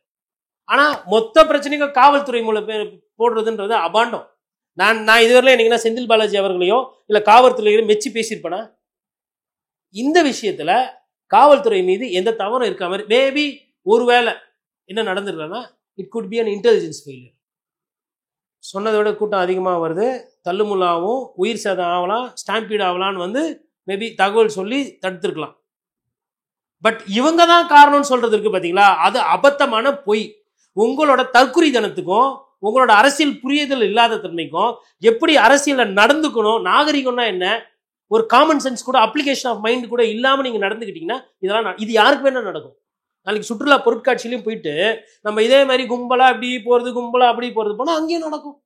ஆனா மொத்த பிரச்சனைக்கும் காவல்துறை மூலம் போடுறதுன்றது அபாண்டம். நான் இதுவரையில என்னைக்குன்னா செந்தில் பாலாஜி அவர்களையோ இல்ல காவல்துறையோ மெச்சி பேசியிருப்பேனா? இந்த விஷயத்துல காவல்துறை மீது எந்த தவறும் இருக்க மாதிரி மேபி ஒருவேளை என்ன நடந்துருக்கலன்னா it could be an intelligence failure. சொன்னதை விட கூட்டம் அதிகமாக வருது, தள்ளுமுள்ளாகவும் உயிர் சேதம் ஆகலாம், ஸ்டாம்பீட் ஆகலான்னு மேபி தகவல் சொல்லி தடுத்துருக்கலாம். பட் இவங்க தான் காரணம்னு சொல்றது இருக்கு பார்த்தீங்களா, அது அபத்தமான பொய். உங்களோட தற்குறித்தனத்துக்கும் உங்களோட அரசியல் புரியுதல் இல்லாத தன்மைக்கும் எப்படி அரசியலில் நடந்துக்கணும், நாகரிகம்னா என்ன, ஒரு காமன் சென்ஸ் கூட அப்ளிகேஷன் ஆஃப் மைண்ட் கூட இல்லாமல் நீங்கள் நடந்துக்கிட்டீங்கன்னா இதெல்லாம் இது யாருக்கு வேணா நடக்கும். நாளைக்கு சுற்றுலா பொருட்காட்சியிலையும் போயிட்டு நம்ம இதே மாதிரி கும்பலா இப்படி போகிறது கும்பலா அப்படி போகிறது போனால் அங்கேயும் நடக்கும்,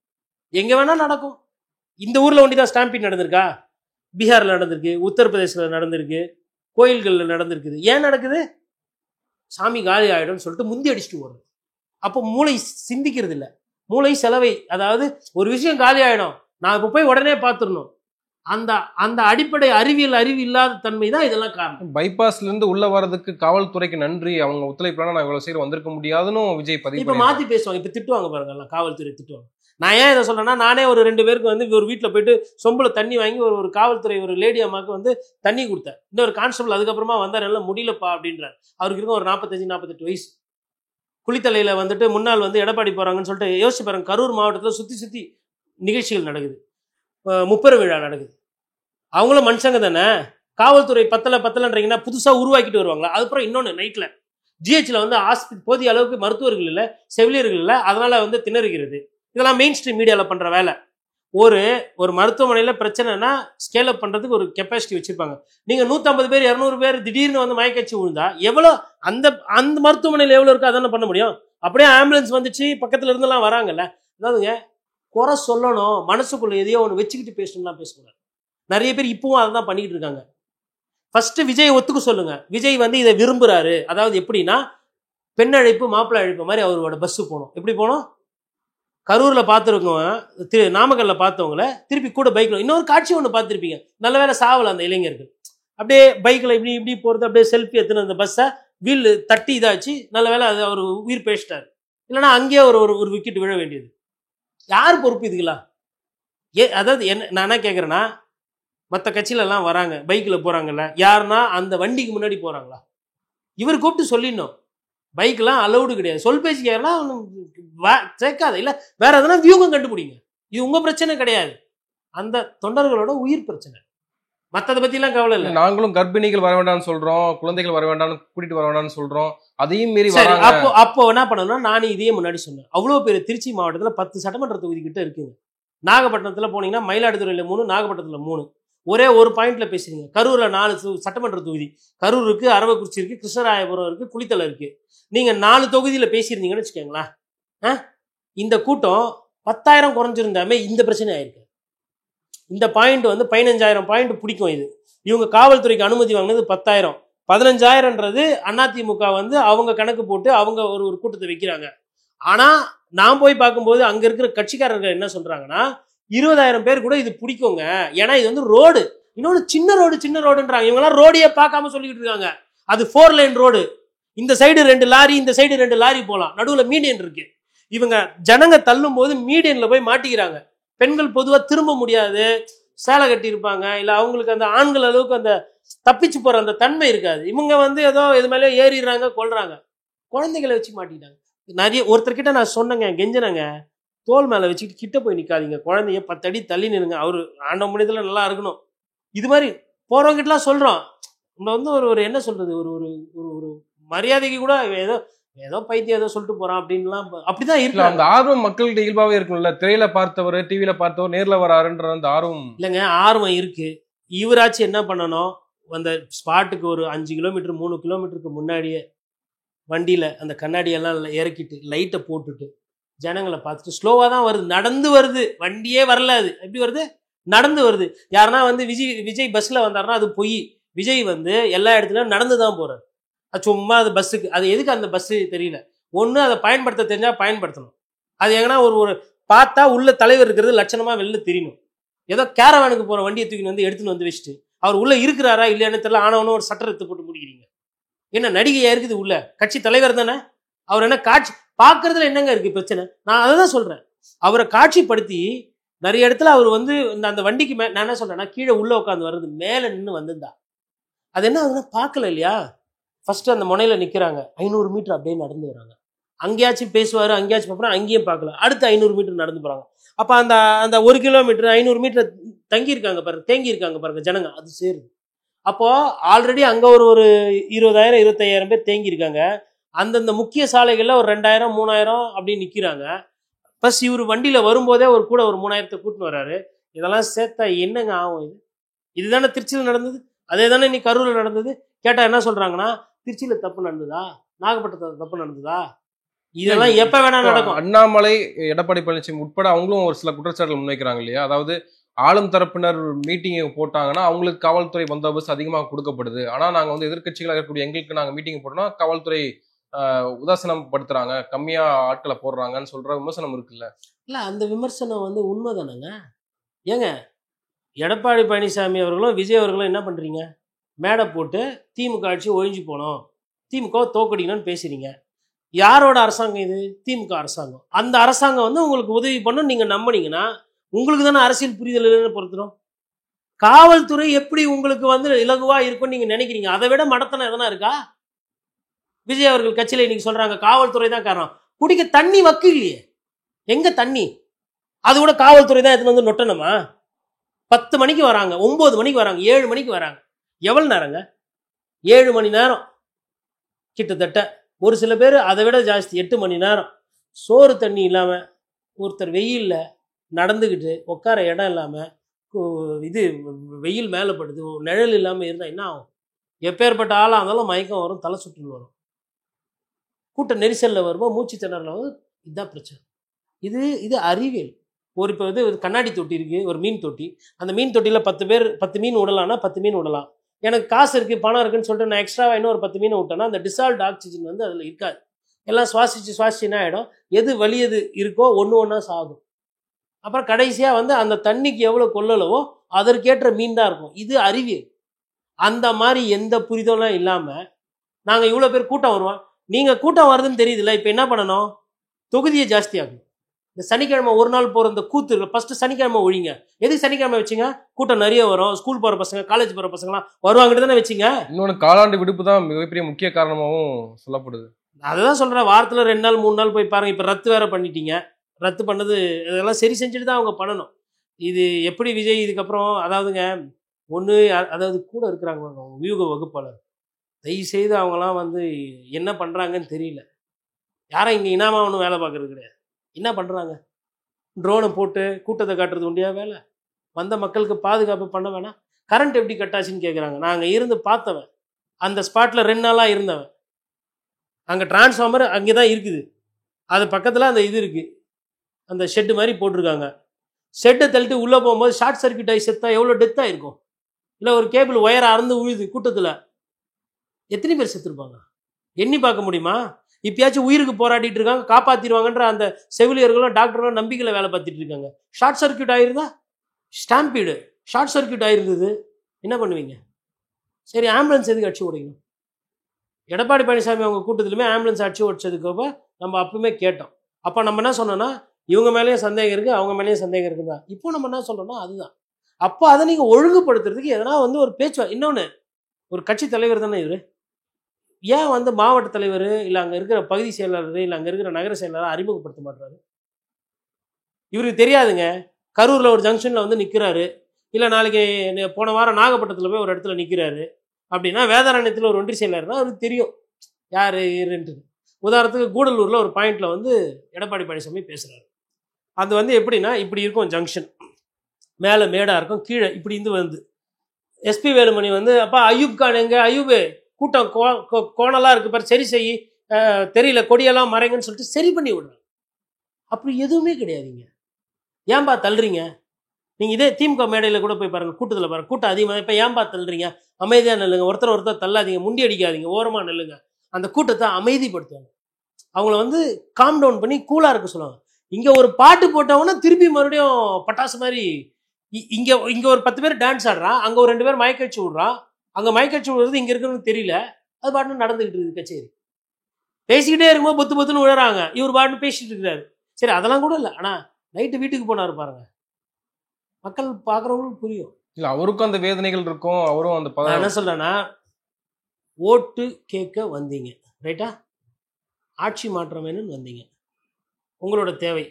எங்கே வேணா நடக்கும். இந்த ஊரில் ஒண்டி தான் ஸ்டாம்பீட் நடந்திருக்கா? பீகாரில் நடந்திருக்கு, உத்தரப்பிரதேசத்தில் நடந்திருக்கு, கோயில்களில் நடந்திருக்குது. ஏன் நடக்குது? சாமி காலி ஆகிடும்னு சொல்லிட்டு முந்தி அடிச்சுட்டு ஓடுறது. அப்போ மூளை சிந்திக்கிறது இல்லை, மூளை செலவை. அதாவது ஒரு விஷயம் காலி ஆகிடும், நான் இப்போ போய் உடனே பார்த்துடணும். அந்த அந்த அடிப்படை அறிவு இல்லாத தன்மை தான் இதெல்லாம் காரணம். பைபாஸ்ல இருந்து உள்ள வர்றதுக்கு காவல்துறைக்கு நன்றி, அவங்க ஒத்துழைப்புலாம் நான் இவ்வளவு சீக்கிரம் வந்திருக்க முடியாதுன்னு விஜய் பதிவு. இப்ப மாத்தி பேசுவாங்க, இப்ப திட்டுவாங்க பாருங்க, காவல்துறை திட்டுவாங்க. நான் ஏன் இதை சொல்றேன்னா, நானே ஒரு 2 பேருக்கு ஒரு வீட்டில் போயிட்டு சொம்புல தண்ணி வாங்கி ஒரு காவல்துறை ஒரு லேடி அம்மாவுக்கு தண்ணி கொடுத்தேன். இன்னொரு கான்ஸ்டபிள் அதுக்கப்புறமா வந்தார், எல்லாம் முடியலப்பா அப்படின்றார். அவருக்கு இருக்கும் ஒரு 45-48 வயசு. குளித்தலையில முன்னாள் எடப்பாடி போறாங்கன்னு சொல்லிட்டு யோசிச்சு பாருங்க. கரூர் மாவட்டத்தில் சுத்தி நிகழ்ச்சிகள் நடக்குது, முப்பெரு விழா நடக்குது. அவங்களும் மனுஷங்க தானே. காவல்துறை பத்தலைன்றீங்கன்னா புதுசா உருவாக்கிட்டு வருவாங்களா? அதுக்கப்புறம் இன்னொன்று, நைட்ல ஜிஹெச்ல ஹாஸ்பிட்டல் போதிய அளவுக்கு மருத்துவர்கள் இல்லை, செவிலியர்கள் இல்லை, அதனால திணறுகிறது. இதெல்லாம் மெயின் ஸ்ட்ரீம் மீடியால பண்ற வேலை. ஒரு மருத்துவமனையில பிரச்சனைனா ஸ்கேல் அப் பண்றதுக்கு ஒரு கெப்பாசிட்டி வச்சிருப்பாங்க. நீங்க 150 பேர் 200 பேர் திடீர்னு மயக்கச்சி விழுந்தா எவ்வளோ அந்த மருத்துவமனையில் எவ்வளோ இருக்கு அதானே பண்ண முடியும். அப்படியே ஆம்புலன்ஸ் வந்துச்சு, பக்கத்துல இருந்தெல்லாம் வராங்கல்ல. அதாவதுங்க, குறை சொல்லணும், மனசுக்குள்ள எதையோ ஒன்று வச்சுக்கிட்டு பேசணும்லாம் பேசக்கூடாது. நிறைய பேர் இப்பவும் அதை தான் பண்ணிக்கிட்டு இருக்காங்க. ஃபர்ஸ்ட் விஜய் ஒத்துக்க சொல்லுங்க. விஜய் இதை விரும்புறாரு. அதாவது எப்படின்னா, பெண் அழைப்பு மாப்பிள்ளை அழைப்பு மாதிரி அவரோட பஸ் போகணும். எப்படி போகணும்? கரூர்ல பார்த்துருக்கவங்க நாமக்கல்ல பார்த்தவங்கள திருப்பி கூட பைக்ல இன்னொரு காட்சி ஒன்று பார்த்துருப்பீங்க. நல்ல வேலை சாவல அந்த இளைஞர்கள். அப்படியே பைக்ல இப்படி இப்படி போறது, அப்படியே செல்ஃபி எடுத்துன்னு அந்த பஸ்ஸை வீல் தட்டி இதாச்சு. நல்ல வேலை அது அவர் உயிர் பேசிட்டார். இல்லைன்னா அங்கேயே ஒரு விக்கெட் விழ வேண்டியது. யார் பொறுப்பு இதுக்கெல்லாம்? அதாவது நான் என்ன கேட்குறேன்னா, மற்ற கட்சியிலலாம் வராங்க, பைக்கில் போகிறாங்கல்ல, யாருன்னா அந்த வண்டிக்கு முன்னாடி போகிறாங்களா? இவர் கூப்பிட்டு சொல்லிடணும், பைக்கெலாம் அலௌடு கிடையாது, சொல் பேச்சு கேட்கலாம் சேர்க்காத, இல்லை வேற எதனா வியூகம் கண்டுபிடிங்க. இது உங்கள் பிரச்சனை கிடையாது, அந்த தொண்டர்களோட உயிர் பிரச்சனை. மற்றதை பற்றிலாம் கவலை இல்லை. நாங்களும் கர்ப்பிணிகள் வர வேண்டாம்னு சொல்கிறோம், குழந்தைகள் வர வேண்டாம்னு கூட்டிகிட்டு வர வேண்டாம்னு சொல்கிறோம், அதையும் மீறி அப்போ என்ன பண்ணணும்னா, நானும் இதையே முன்னாடி சொன்னேன். அவ்வளோ பேர் திருச்சி மாவட்டத்தில் 10 சட்டமன்ற தொகுதி கிட்ட இருக்குங்க. நாகப்பட்டினத்தில் போனீங்கன்னா மயிலாடுதுறையில் 3, நாகப்பட்டினத்தில் 3. ஒரே ஒரு பாயிண்ட்ல பேசுறீங்க. கரூர்ல 4 சட்டமன்ற தொகுதி. கரூர் இருக்கு, அரவக்குறிச்சி இருக்கு, கிருஷ்ணராயபுரம் இருக்கு, குளித்தலை இருக்கு. நீங்க 4 தொகுதியில பேசியிருந்தீங்கன்னு வச்சுக்கோங்களேன், இந்த கூட்டம் 10,000 குறைஞ்சிருந்தாமே இந்த பிரச்சனை ஆயிருக்கு. இந்த பாயிண்ட் 15,000 பாயிண்ட் பிடிக்கும். இது இவங்க காவல்துறைக்கு அனுமதி வாங்கினது 10,000. 15,000ன்றது அதிமுக அவங்க கணக்கு போட்டு அவங்க ஒரு கூட்டத்தை வைக்கிறாங்க. ஆனா நான் போய் பார்க்கும்போது அங்க இருக்கிற கட்சிக்காரர்கள் என்ன சொல்றாங்கன்னா, 20,000 பேர் கூட இது பிடிக்குங்க, ஏன்னா இது ரோடு, இன்னொன்று சின்ன ரோடுன்றாங்க. இவங்கெல்லாம் ரோடையே பார்க்காம சொல்லிக்கிட்டு இருக்காங்க. அது 4 லைன் ரோடு. இந்த சைடு 2 லாரி, இந்த சைடு 2 லாரி போகலாம், நடுவில் மீடியன் இருக்கு. இவங்க ஜனங்க தள்ளும் போது மீடியன்ல போய் மாட்டிக்கிறாங்க. பெண்கள் பொதுவாக திரும்ப முடியாது, சேலை கட்டி இருப்பாங்க, இல்லை அவங்களுக்கு அந்த ஆண்கள் அளவுக்கு அந்த தப்பிச்சு போற அந்த தன்மை இருக்காது. இவங்க ஏதோ இது மேலே ஏறிடுறாங்க, கொள்றாங்க, குழந்தைகளை வச்சு மாட்டிக்கிட்டாங்க. நிறைய ஒருத்தர்கிட்ட நான் சொன்னேங்க, கெஞ்சினங்க, தோல் மேலே வச்சுக்கிட்டு கிட்ட போய் நிற்காதீங்க, குழந்தைய 10 அடி தள்ளி நின்னுங்க, அவரு ஆண்ட முடியல நல்லா இருக்கணும். இது மாதிரி போறவங்கிட்டலாம் சொல்றோம். நம்ம ஒரு என்ன சொல்றது, ஒரு ஒரு மரியாதைக்கு கூட ஏதோ பைத்தியம் ஏதோ சொல்லிட்டு போறான் அப்படின்லாம் அப்படிதான் இருக்கு. அந்த ஆர்வம் மக்கள்கிட்ட இயல்பாவே இருக்கும்ல. திரையில பார்த்தவர், டிவியில பார்த்தவர் நேர்ல வராருன்ற அந்த ஆர்வம் இல்லைங்க, ஆர்வம் இருக்கு. இவராச்சும் என்ன பண்ணணும், அந்த ஸ்பாட்டுக்கு ஒரு 5 கிலோமீட்டர் 3 கிலோமீட்டருக்கு முன்னாடியே வண்டியில அந்த கண்ணாடியெல்லாம் இறக்கிட்டு லைட்டை போட்டுட்டு ஜனங்களை பார்த்துட்டு ஸ்லோவா தான் வருது, நடந்து வருது, வண்டியே வரல. அது எப்படி வருது? நடந்து வருது. யாருன்னா விஜய் பஸ்ல வந்தாருன்னா அது பொய். விஜய் எல்லா இடத்துலயும் நடந்து தான் போறாரு. அது சும்மா அது பஸ்ஸுக்கு, அது எதுக்கு அந்த பஸ் தெரியல. ஒன்று அதை பயன்படுத்த தெரிஞ்சா பயன்படுத்தணும், அது எங்கன்னா ஒரு ஒரு பார்த்தா உள்ள தலைவர் இருக்கிறது லட்சணமா வெளில தெரியணும். ஏதோ கேரவானுக்கு போற வண்டியை தூக்கின்னு வந்து எடுத்துன்னு வந்து வச்சுட்டு அவர் உள்ள இருக்கிறாரா இல்லையான்னு தெரியல, ஆனவனும் ஒரு சட்டை எடுத்து போட்டு முடிக்கிறீங்க. என்ன நடிகையா இருக்குது உள்ள? கட்சி தலைவர் தானே அவர். என்ன காட்சி பார்க்கறதுல என்னங்க இருக்கு பிரச்சனை? நான் அதை தான் சொல்றேன். அவரை காட்சிப்படுத்தி நிறைய இடத்துல அவர் வந்து அந்த வண்டிக்கு நான் என்ன சொல்றேன்னா, கீழே உள்ள உட்காந்து வர்றது மேல நின்று வந்திருந்தா அது என்ன ஆகுதுன்னா பார்க்கல இல்லையா. ஃபர்ஸ்ட் அந்த முனையில நிக்கிறாங்க, 500 மீட்டர் அப்படியே நடந்து வராங்க. அங்கேயாச்சும் பேசுவாரு, அங்கேயாச்சும் பார்ப்போம், அங்கேயும் பார்க்கல. அடுத்து 500 மீட்டர் நடந்து போறாங்க. அப்ப அந்த அந்த 1 கிலோமீட்டர் 500 மீட்டர் தங்கி இருக்காங்க பாருங்க, தேங்கி இருக்காங்க பாருங்க ஜனங்க, அது சேருது. அப்போ ஆல்ரெடி அங்க ஒரு ஒரு 20,000 25,000 பேர் தேங்கி இருக்காங்க. அந்தந்த முக்கிய சாலைகள்ல ஒரு 2,000 3,000 அப்படி நிக்கிறாங்க. ப்ளஸ் இவர் வண்டியில வரும்போதே ஒரு கூட ஒரு 3,000 கூட்டின்னு வர்றாரு. இதெல்லாம் சேர்த்தா என்னங்க ஆகும்? இதுதானே திருச்சியில் நடந்தது, அதே தானே இன்னைக்கு கரூர்ல நடந்தது. கேட்டா என்ன சொல்றாங்கன்னா, திருச்சியில தப்பு நடந்ததா, நாகப்பட்டினத்துல தப்பு நடந்ததா? இதெல்லாம் எப்ப வேணா நடக்கும். அண்ணாமலை, எடப்பாடி பழனிசாமி உட்பட அவங்களும் ஒரு சில குற்றச்சாட்டுகள் முன்வைக்கிறாங்க இல்லையா? அதாவது ஆளும் தரப்பினர் மீட்டிங் போட்டாங்கன்னா அவங்களுக்கு காவல்துறை பந்தோபஸ்து அதிகமாக கொடுக்கப்படுது. ஆனா நாங்க வந்து எதிர்கட்சிகளாக இருக்கக்கூடிய எங்களுக்கு நாங்க மீட்டிங் போட்டோம்னா காவல்துறை உதாசீனம் படுத்துறாங்க, கம்மியா ஆட்களை போடுறாங்கன்னு சொல்ற விமர்சனம் இருக்குல்ல. இல்ல அந்த விமர்சனம் வந்து உண்மைதானங்க. ஏங்க எடப்பாடி பழனிசாமி அவர்களும் விஜய் அவர்களும் என்ன பண்றீங்க? மேடை போட்டு திமுக ஆட்சி ஒழிஞ்சு போனோம், திமுக தோக்கடிக்கணும்னு பேசுறீங்க. யாரோட அரசாங்கம் இது? திமுக அரசாங்கம். அந்த அரசாங்கம் வந்து உங்களுக்கு உதவி பண்ணும் நீங்க நம்பினீங்கன்னா உங்களுக்கு தானே அரசியல் புரிதல் பொறுத்தரும். காவல்துறை எப்படி உங்களுக்கு வந்து இலகுவா இருக்கும்னு நீங்க நினைக்கிறீங்க? அதை விட மடத்தனம் எதனா இருக்கா? விஜய் அவர்கள் கட்சியில இன்னைக்கு சொல்றாங்க காவல்துறை தான் காரணம். குடிக்க தண்ணி வக்கு இல்லையே, எங்க தண்ணி? அது கூட காவல்துறை தான் எடுத்துன்னு வந்து நொட்டணுமா? 10 மணிக்கு வராங்க, 9 மணிக்கு வராங்க, 7 மணிக்கு வராங்க. எவ்வளவு நேரங்க? 7 மணி நேரம் கிட்டத்தட்ட. ஒரு சில பேர் அதை விட ஜாஸ்தி, 8 மணி நேரம். சோறு தண்ணி இல்லாம ஒருத்தர் வெயில்ல நடந்துக்கிட்டு உட்கார இடம் இல்லாம, இது வெயில் மேலே படுது, நிழல் இல்லாம இருந்தா என்ன ஆகும்? எப்பேற்பட்ட ஆளா இருந்தாலும் மயக்கம் வரும், தலை சுற்றல் வரும், கூட்ட நெரிசல்ல வரும்போது மூச்சு திணறல வந்து இதுதான் பிரச்சனை. இது இது அறிவியல். ஒரு இப்போ வந்து கண்ணாடி தொட்டி இருக்கு, ஒரு மீன் தொட்டி. அந்த மீன் தொட்டியில் 10 பேர் 10 மீன் விடலாம்னா 10 மீன் விடலாம். எனக்கு காசு இருக்கு, பணம் இருக்குன்னு சொல்லிட்டு நான் எக்ஸ்ட்ராவா இன்னும் ஒரு 10 மீனை விட்டேன்னா அந்த டிசால்வ்ட் ஆக்சிஜன் வந்து அதில் இருக்காது. எல்லாம் சுவாசிச்சு என்ன ஆகிடும்? எது வலியது இருக்கோ ஒன்று ஒன்றா சாகும். அப்புறம் கடைசியாக வந்து அந்த தண்ணிக்கு எவ்வளோ கொள்ளலவோ அதற்கேற்ற மீன் தான் இருக்கும். இது அறிவியல். அந்த மாதிரி எந்த புரிதலும் இல்லாமல் நாங்கள் இவ்வளோ பேர் கூட்டம் வருவோம். நீங்கள் கூட்டம் வருதுன்னு தெரியுதுல்ல, இப்போ என்ன பண்ணணும்? தொகுதியை ஜாஸ்தியாகும். இந்த சனிக்கிழமை ஒரு நாள் போகிற இந்த கூத்து இருக்கு, ஃபஸ்ட்டு சனிக்கிழமை ஒழிங்க. எதுக்கு சனிக்கிழமை வச்சிங்க? கூட்டம் நிறைய வரும், ஸ்கூல் போகிற பசங்க காலேஜ் போகிற பசங்களாம் வருவாங்கட்டு தானே வச்சிங்க. இன்னொன்று காலாண்டு விடுப்பு தான் மிகப்பெரிய முக்கிய காரணமாகவும் சொல்லப்படுது. அதுதான் சொல்கிறேன், வாரத்தில் 2 நாள் 3 நாள் போய் பாருங்கள். இப்போ ரத்து வேறு பண்ணிட்டீங்க. ரத்து பண்ணது இதெல்லாம் சரி செஞ்சுட்டு தான் அவங்க பண்ணணும். இது எப்படி விஜய் இதுக்கப்புறம் அதாவதுங்க ஒன்று, அதாவது கூட இருக்கிறாங்க வியூக வகுப்பாளர், தயவுசெய்து அவங்களாம் வந்து என்ன பண்ணுறாங்கன்னு தெரியல. யாரும் இங்கே இனாமா ஒன்றும் வேலை பார்க்குறது கிடையாது. என்ன பண்ணுறாங்க? ட்ரோனை போட்டு கூட்டத்தை காட்டுறது உண்டியா வேலை? வந்த மக்களுக்கு பாதுகாப்பு பண்ண வேணாம்? கரண்ட் எப்படி கட்டாச்சுன்னு கேட்குறாங்க. நாங்கள் இருந்து பார்த்தவன், அந்த ஸ்பாட்டில் 2 நாளாக இருந்தவன். அங்கே டிரான்ஸ்ஃபார்மர் அங்கே தான் இருக்குது, அது பக்கத்தில் அந்த இது இருக்குது, அந்த ஷெட்டு மாதிரி போட்டிருக்காங்க. ஷெட்டை தள்ளிட்டு உள்ளே போகும்போது ஷார்ட் சர்க்கியூட் ஆகி செத்தா எவ்வளோ டெத்தாக இருக்கும்? இல்லை ஒரு கேபிள் ஒயர் அறந்து உழுது கூட்டத்தில் எத்தனை பேர் செத்துருப்பாங்க? எண்ணி பார்க்க முடியுமா? இப்பயாச்சும் உயிருக்கு போராடிட்டு இருக்காங்க, காப்பாற்றிடுவாங்கன்ற அந்த செவிலியர்களும் டாக்டர்களும் நம்பிக்கையில் வேலை பார்த்துட்டு இருக்காங்க. ஷார்ட் சர்க்கியூட் ஆயிருந்தா, ஸ்டாம்பீடு ஷார்ட் சர்க்கியூட் ஆயிருந்தது, என்ன பண்ணுவீங்க? சரி, ஆம்புலன்ஸ் எதுக்கு அடிச்சு ஓடிக்கணும்? எடப்பாடி பழனிசாமி அவங்க கூட்டத்திலுமே ஆம்புலன்ஸ் அடிச்சு ஓடிச்சதுக்கு நம்ம அப்பவுமே கேட்டோம். அப்போ நம்ம என்ன சொன்னோன்னா, இவங்க மேலேயும் சந்தேகம் இருக்குது, அவங்க மேலேயும் சந்தேகம் இருக்குதா. இப்போ நம்ம என்ன சொல்கிறோம்னா அதுதான். அப்போ அதை நீங்கள் ஒழுங்குபடுத்துறதுக்கு எதனா வந்து ஒரு பேச்சு. இன்னொன்று, ஒரு கட்சி தலைவர் தானே இவர். ஏன் வந்து மாவட்ட தலைவர் இல்லை அங்கே இருக்கிற பகுதி செயலாளர் இல்லை அங்கே இருக்கிற நகர செயலாளர் அறிமுகப்படுத்த மாட்டுறாரு? இவருக்கு தெரியாதுங்க. கரூரில் ஒரு ஜங்ஷனில் வந்து நிற்கிறாரு, இல்லை நாளைக்கு போன வாரம் நாகப்பட்டினத்தில் போய் ஒரு இடத்துல நிற்கிறாரு அப்படின்னா, வேதாரண்யத்தில் ஒரு ஒன்றிய செயலாளர்னா அவருக்கு தெரியும் யார் இருன்ட்டு. உதாரணத்துக்கு கூடலூரில் ஒரு பாயிண்டில் வந்து எடப்பாடி பழனிசாமி பேசுகிறாரு. அது வந்து எப்படின்னா, இப்படி இருக்கும் ஜங்ஷன், மேலே மேடாக இருக்கும், கீழே இப்படி இருந்து வந்து எஸ்பி வேலுமணி வந்து, அப்பா அயூப் கான் எங்க? அயூபு கூட்டம் கோணலாக இருக்குது பாரு, சரி செய், தெரியல கொடியெல்லாம் மறைங்கன்னு சொல்லிட்டு சரி பண்ணி விடுறாங்க. அப்படி எதுவுமே கிடையாதுங்க. ஏன்பா தள்ளுறீங்க? நீங்கள் இதே திமுக மேடையில் கூட போய் பாருங்கள், கூட்டத்தில் பாருங்கள், கூட்டம் அதிகமாக. இப்போ ஏன்பா தள்ளுறீங்க? அமைதியாக நெல்லுங்க, ஒருத்தர் தள்ளாதீங்க, முண்டி அடிக்காதீங்க, ஓரமாக நெல்லுங்க. அந்த கூட்டத்தை அமைதிப்படுத்துவாங்க. அவங்கள வந்து காம் டவுன் பண்ணி கூலாக இருக்க சொல்லுவாங்க. இங்கே ஒரு பாட்டு போட்டவொன்னா திருப்பி மறுபடியும் பட்டாசு மாதிரி இங்கே இங்கே ஒரு 10 பேர் டான்ஸ் ஆடுறான், அங்கே ஒரு 2 பேர் மயக்கடிச்சு விட்றான், அங்கே மயக்கடிச்சு விடுறது இங்கே இருக்கிறவங்களுக்கு தெரியல, அது பாட்டுன்னு நடந்துகிட்டு இருக்குது கச்சேரி. பேசிக்கிட்டே இருக்கும்போது பொத்து பொத்துன்னு விழுறாங்க, இவர் பாட்டுன்னு பேசிட்டு இருக்கிறாரு. சரி அதெல்லாம் கூட இல்லை, ஆனால் நைட்டு வீட்டுக்கு போனார் பாருங்க, மக்கள் பார்க்குறவங்களுக்கு புரியும். இல்லை அவருக்கும் அந்த வேதனைகள் இருக்கும், அவரும் அந்த நான் என்ன சொல்கிறேன்னா, ஓட்டு கேட்க வந்தீங்க ரைட்டா, ஆட்சி மாற்றம் வேணும்னு வந்தீங்க, உங்களோட தேவை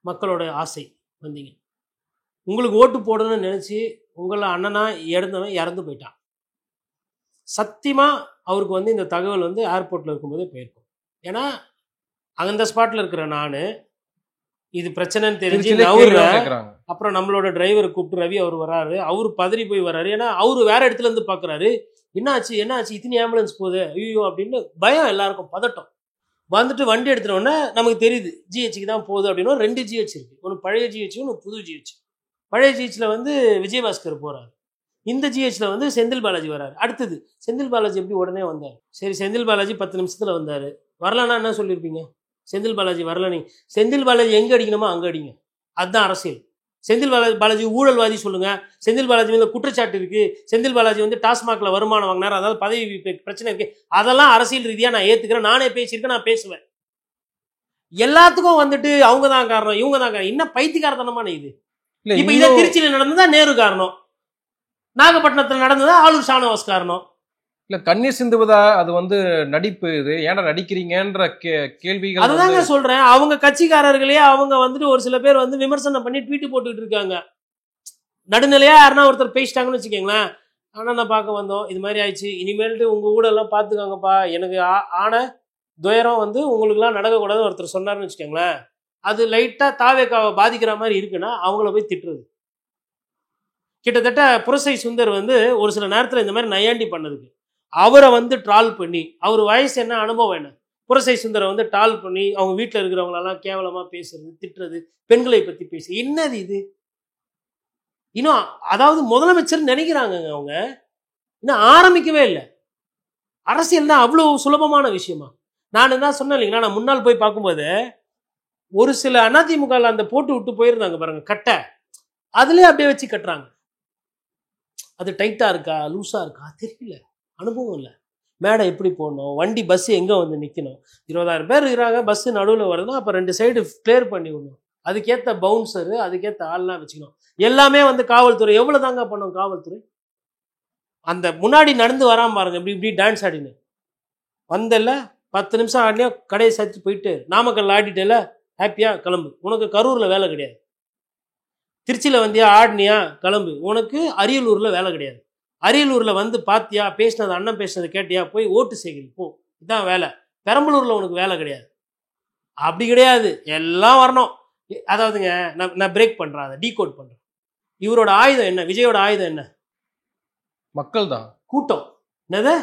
மக்களோட ஆசை வந்தீங்க, உங்களுக்கு ஓட்டு போடணும்னு நினச்சி உங்களை அண்ணனா இறந்தவன் இறந்து போயிட்டான். சத்தியமாக அவருக்கு வந்து இந்த தகவல் வந்து ஏர்போர்ட்டில் இருக்கும்போதே போயிருக்கும். ஏன்னா அந்த ஸ்பாட்டில் இருக்கிற நான் இது பிரச்சனைன்னு தெரிஞ்சு நவுறேன். அப்புறம் நம்மளோட டிரைவரை கூப்பிட்டு ரவி அவர் வராரு, அவர் பதறி போய் வராரு. ஏன்னா அவர் வேற இடத்துல இருந்து பார்க்குறாரு, என்னாச்சு என்னாச்சு இத்தனை ஆம்புலன்ஸ் போகுது ஐயோ அப்படின்னு பயம், எல்லாருக்கும் பதட்டம். வந்துட்டு வண்டி எடுத்துட்டோன்னே நமக்கு தெரியுது ஜிஹெச்சுக்கு தான் போகுது அப்படின்னா 2 ஜிஹெச் இருக்குது, ஒன்று பழைய ஜிஹெச் ஒன்று புது ஜிஹெச். பழைய ஜிஹெச்சில் வந்து விஜயபாஸ்கர் போகிறார், இந்த ஜிஹெச்சில் வந்து செந்தில் பாலாஜி வராரு. அடுத்தது செந்தில் பாலாஜி எப்படி உடனே வந்தார், சரி செந்தில் பாலாஜி 10 நிமிஷத்தில் வந்தார், வரலன்னா என்ன சொல்லியிருப்பீங்க, செந்தில் பாலாஜி வரல, நீ செந்தில் பாலாஜி எங்கே அடிக்கணுமோ அங்கே அடிங்க, அதுதான் அரசியல். செந்தில் பாலாஜி ஊழல்வாதி சொல்லுங்க, செந்தில் பாலாஜி வந்து குற்றச்சாட்டு இருக்கு, செந்தில் பாலாஜி வந்து டாஸ்மாக்ல வருமானம் வாங்கினார், அதாவது பதவி பிரச்சனை இருக்கு, அதெல்லாம் அரசியல் ரீதியா நான் ஏத்துக்கிறேன், நானே பேசியிருக்கேன், நான் பேசுவேன். எல்லாத்துக்கும் வந்துட்டு அவங்க தான் காரணம் இவங்க தான் காரணம், என்ன பைத்தியக்காரத்தனமான இது. இப்ப இதை திருச்சியில நடந்ததா நேரு காரணம், நாகப்பட்டினத்தில் நடந்ததா ஆளூர் ஷானவாஸ் காரணம். இல்ல கண்ணீர் சிந்துவதா அது வந்து நடிப்பு, இது ஏன்னா நடிக்கிறீங்கன்ற கேள்விகள். அதுதாங்க சொல்றேன், அவங்க கட்சிக்காரர்களே அவங்க வந்துட்டு ஒரு சில பேர் வந்து விமர்சனம் பண்ணி ட்வீட் போட்டுக்கிட்டு இருக்காங்க. நடுநிலையா யாருன்னா ஒருத்தர் பேசிட்டாங்கன்னு வச்சுக்கோங்களேன், ஆனால் நான் பார்க்க வந்தோம் இது மாதிரி ஆயிடுச்சு, இனிமேல்ட்டு உங்கள் ஊடெல்லாம் பார்த்துக்காங்கப்பா, எனக்கு ஆன துயரம் வந்து உங்களுக்குலாம் நடக்கக்கூடாதுன்னு ஒருத்தர் சொன்னார்னு வச்சுக்கோங்களேன், அது லைட்டாக தாவேக்காவை பாதிக்கிற மாதிரி இருக்குன்னா அவங்கள போய் திட்டுறது. கிட்டத்தட்ட புரசை சுந்தர் வந்து ஒரு சில நேரத்தில் இந்த மாதிரி நையாண்டி பண்ணதுக்கு அவரை வந்து ட்ரால் பண்ணி, அவர் வயசு என்ன அனுபவம் என்ன, புரசை சுந்தரை வந்து ட்ரால் பண்ணி அவங்க வீட்டில் இருக்கிறவங்களெல்லாம் கேவலமாக பேசுறது, திட்டுறது, பெண்களை பற்றி பேசு, என்னது இது இன்னும், அதாவது முதலமைச்சர் நினைக்கிறாங்க அவங்க, இன்னும் ஆரம்பிக்கவே இல்லை. அரசியல் தான் அவ்வளோ சுலபமான விஷயமா? நான் என்ன சொன்னேன் இல்லைங்களா, நான் முன்னால் போய் பார்க்கும்போது ஒரு சில அதிமுக அந்த போட்டு விட்டு போயிருந்தாங்க பாருங்க கட்டை, அதுலேயே அப்படியே வச்சு கட்டுறாங்க. அது டைட்டா இருக்கா லூஸா இருக்கா தெரியல, அனுபவம் இல்லை. மேடை எப்படி போடணும், வண்டி பஸ் எங்கே வந்து நிற்கணும், 20,000 பேர் இருக்கிறாங்க, பஸ்ஸு நடுவில் வருதுன்னா அப்போ 2 சைடு கிளியர் பண்ணி விடணும், அதுக்கேற்ற பவுன்சரு அதுக்கேற்ற ஆள்லாம் வச்சுக்கணும். எல்லாமே வந்து காவல்துறை எவ்வளோ தாங்க பண்ணும் காவல்துறை. அந்த முன்னாடி நடந்து வராம பாருங்க, இப்படி இப்படி டான்ஸ் ஆடினு வந்தல 10 நிமிஷம் ஆடினே கடையை சாத்தி போயிட்டு நாமக்கல் ஆடிட்டல ஹாப்பியா கிளம்பு, உனக்கு கரூரில் வேலை கிடையாது. திருச்சியில் வந்தியா ஆடினியா கிளம்பு, உனக்கு அரியலூரில் வேலை கிடையாது. அரியலூரில் வந்து பார்த்தியா பேசினது அண்ணன் பேசினது கேட்டியா போய் ஓட்டு சேகரி போ, இதுதான் வேலை. பெரம்பலூரில் உனக்கு வேலை கிடையாது. அப்படி கிடையாது, எல்லாம் வரணும். அதாவதுங்க நான் பிரேக் பண்ணுறேன், அதை டீகோட் பண்ணுறேன். இவரோட ஆயுதம் என்ன, விஜயோட ஆயுதம் என்ன? மக்கள் தான், கூட்டம். என்னது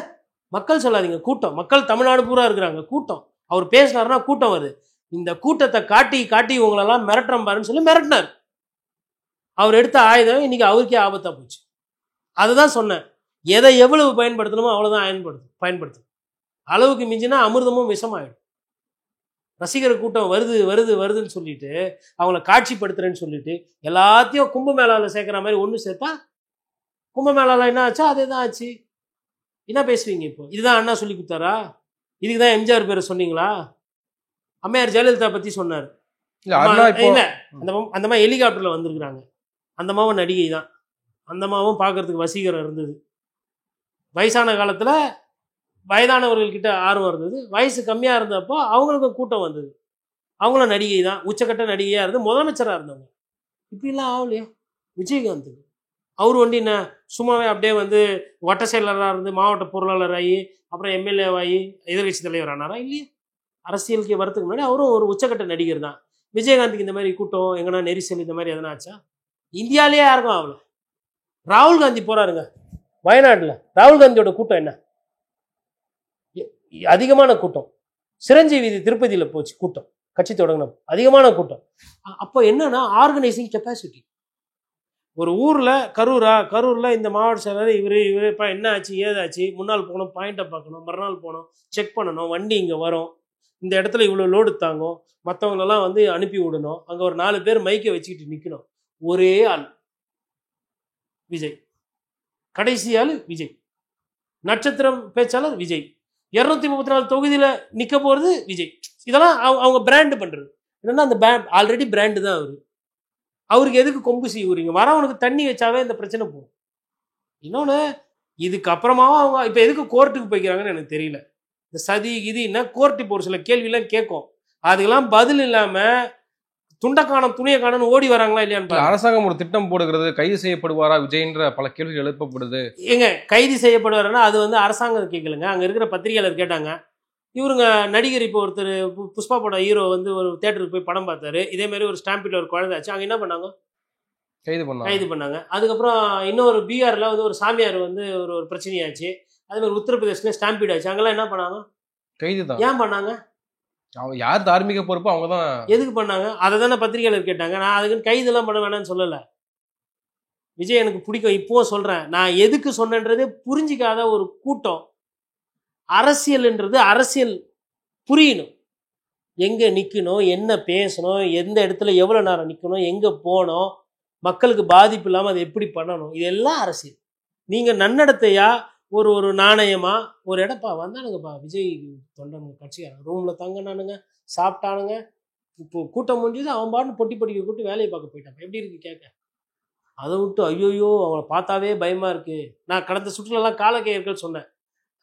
மக்கள் சொல்லாதீங்க, கூட்டம். மக்கள் தமிழ்நாடு பூரா இருக்கிறாங்க, கூட்டம். அவர் பேசினாருன்னா கூட்டம் வருது. இந்த கூட்டத்தை காட்டி காட்டி உங்களெல்லாம் மிரட்டுறோம் பாருன்னு சொல்லி மிரட்டினார். அவர் எடுத்த ஆயுதம் இன்னைக்கு அவருக்கே ஆபத்தாக போச்சு. அதுதான் சொன்னேன், எதை எவ்வளவு பயன்படுத்தணுமோ அவ்வளோதான் பயன்படுத்தணும். அளவுக்கு மிஞ்சினா அமிர்தமும் விஷமாயிடும். ரசிகர் கூட்டம் வருது வருது வருதுன்னு சொல்லிட்டு அவங்கள காட்சிப்படுத்துறேன்னு சொல்லிட்டு எல்லாத்தையும் கும்பமேளாவில் சேர்க்குற மாதிரி ஒன்று சேர்த்தா கும்பமேளாவில் என்ன ஆச்சோ அதே தான் ஆச்சு. என்ன பேசுவீங்க இப்போ? இதுதான் அண்ணா சொல்லி கொடுத்தாரா? இதுக்கு தான் எம்ஜிஆர் பேரை சொன்னீங்களா? அம்மையார் ஜெயலலிதா பற்றி சொன்னார் இல்லை, அந்த மாதிரி ஹெலிகாப்டரில் வந்திருக்கிறாங்க. அந்த மாவும் நடிகை தான், அந்த மாவும் பார்க்கறதுக்கு வசீகரம் இருந்தது. வயசான காலத்தில் வயதானவர்கள்கிட்ட ஆர்வம் இருந்தது, வயசு கம்மியாக இருந்தப்போ அவங்களுக்கும் கூட்டம் வந்தது. அவங்களும் நடிகை தான், உச்சக்கட்ட நடிகையாக இருந்து முதலமைச்சராக இருந்தவங்க. இப்படிலாம் ஆகலையா விஜயகாந்துக்கு? அவர் வண்டி என்ன சும்மாவே அப்படியே வந்து வட்ட செயலராக இருந்து மாவட்ட பொருளாளர் ஆகி அப்புறம் எம்எல்ஏவாகி எதிர்கட்சி தலைவர் ஆனாரா? இல்லையா. அரசியலுக்கு வரத்துக்கு முன்னாடி அவரும் ஒரு உச்சக்கட்ட நடிகர் தான். விஜயகாந்துக்கு இந்த மாதிரி கூட்டம் எங்கன்னா நெரிசல் இந்த மாதிரி எதனா ஆச்சா? இந்தியாவிலேயே யாருக்கும் ஆகல. ராகுல் காந்தி போறாருங்க வயநாட்டில், ராகுல் காந்தியோட கூட்டம் என்ன? அதிகமான கூட்டம். சிரஞ்சீவி திருப்பதியில் போச்சு கூட்டம், கட்சி தொடங்கின அதிகமான கூட்டம். அப்போ என்னன்னா ஆர்கனைசிங் கெப்பாசிட்டி. ஒரு ஊரில் கரூரில் இந்த மாவட்ட செயலர் இவர் இப்போ என்ன ஆச்சு ஏதாச்சு, முன்னாள் போகணும், பாயிண்ட்டை பார்க்கணும், மறுநாள் போகணும், செக் பண்ணணும், வண்டி இங்கே வரும், இந்த இடத்துல இவ்வளோ லோடு தாங்கும், மற்றவங்களெல்லாம் வந்து அனுப்பி விடணும், அங்கே ஒரு 4 பேர் மைக்கை வச்சுக்கிட்டு நிற்கணும். ஒரே ஆள் விஜய், கடைசி ஆள் விஜய், நட்சத்திரம் பேச்சாளர் விஜய், 234 தொகுதியில் நிற்க போகிறது விஜய். இதெல்லாம் அவங்க பிராண்டு பண்ணுறது. என்னன்னா அந்த ஆல்ரெடி பிராண்டு தான் அவருக்கு எதுக்கு கொம்பு சீவுறீங்க? வரவனுக்கு தண்ணி வச்சாவே இந்த பிரச்சனை போகும். இன்னொன்று, இதுக்கு அப்புறமாவும் அவங்க இப்போ எதுக்கு கோர்ட்டுக்கு போய்க்கிறாங்கன்னு எனக்கு தெரியல. இந்த சதி கிதின்னா கோர்ட்டு இப்போ ஒரு சில கேள்வியெல்லாம் கேட்கும், அதுக்கெல்லாம் பதில் இல்லாமல் துண்டக்கானம் துணியை காணும் ஓடி வராங்களா இல்லையான்னு. அரசாங்கம் ஒரு திட்டம் போடுகிறது, கைது செய்யப்படுவாரா விஜய்ன்ற பல கேள்விகள் எழுப்பப்படுது. ஏங்க கைது செய்யப்படுவாருன்னா அது வந்து அரசாங்கம் கேட்கலங்க, அங்கே இருக்கிற பத்திரிகையாளர் கேட்டாங்க. இவருங்க நடிகர் இப்போ ஒருத்தர் புஷ்பா படம் ஹீரோ வந்து ஒரு தேட்டருக்கு போய் படம் பார்த்தாரு, இதே மாதிரி ஒரு ஸ்டாம்பில் ஒரு குழந்தைச்சு, அங்கே என்ன பண்ணாங்க? கைது பண்ணாங்க. அதுக்கப்புறம் இன்னொரு பீகாரில் வந்து ஒரு சாமியார் வந்து ஒரு பிரச்சனையாச்சு. அதே மாதிரி உத்தரப்பிரதேசில் ஸ்டாம்பீட் ஆச்சு, அங்கெல்லாம் என்ன பண்ணாங்க? கைது தான். ஏன் பண்ணாங்க? யார் தார்மீக பொறுப்பு அவங்க தான். எதுக்கு பண்ணாங்க? அதை தானே பத்திரிகையாளர் கேட்டாங்க. நான் அதுக்குன்னு கைதெல்லாம் பண்ண வேணாம்னு சொல்லலை. விஜய் எனக்கு பிடிக்கும், இப்போவும் சொல்கிறேன். நான் எதுக்கு சொன்னேன்றதே புரிஞ்சிக்காத ஒரு கூட்டம். அரசியல்ன்றது அரசியல் புரியணும், எங்கே நிற்கணும், என்ன பேசணும், எந்த இடத்துல எவ்வளோ நேரம் நிற்கணும், எங்கே போகணும், மக்களுக்கு பாதிப்பு இல்லாமல் அதை எப்படி பண்ணணும், இதெல்லாம் அரசியல். நீங்கள் நன்னடத்தையா ஒரு நாணயமா ஒரு இடப்பா வந்தானுங்கப்பா விஜய் தொண்டனுங்க கட்சிக்காரன் ரூமில் தங்கினானுங்க, சாப்பிட்டானுங்க, இப்போ கூட்டம் முடிஞ்சது, அவன் பாட்டு பொட்டி பொட்டிக்க கூட்டு வேலையை பார்க்க போயிட்டான். எப்படி இருக்கு கேட்க? அதை விட்டு ஐயோயோ அவங்கள பார்த்தாவே பயமாக இருக்குது. நான் கடந்த சுற்றுலெல்லாம் காலக்கையர்கள் சொன்னேன்,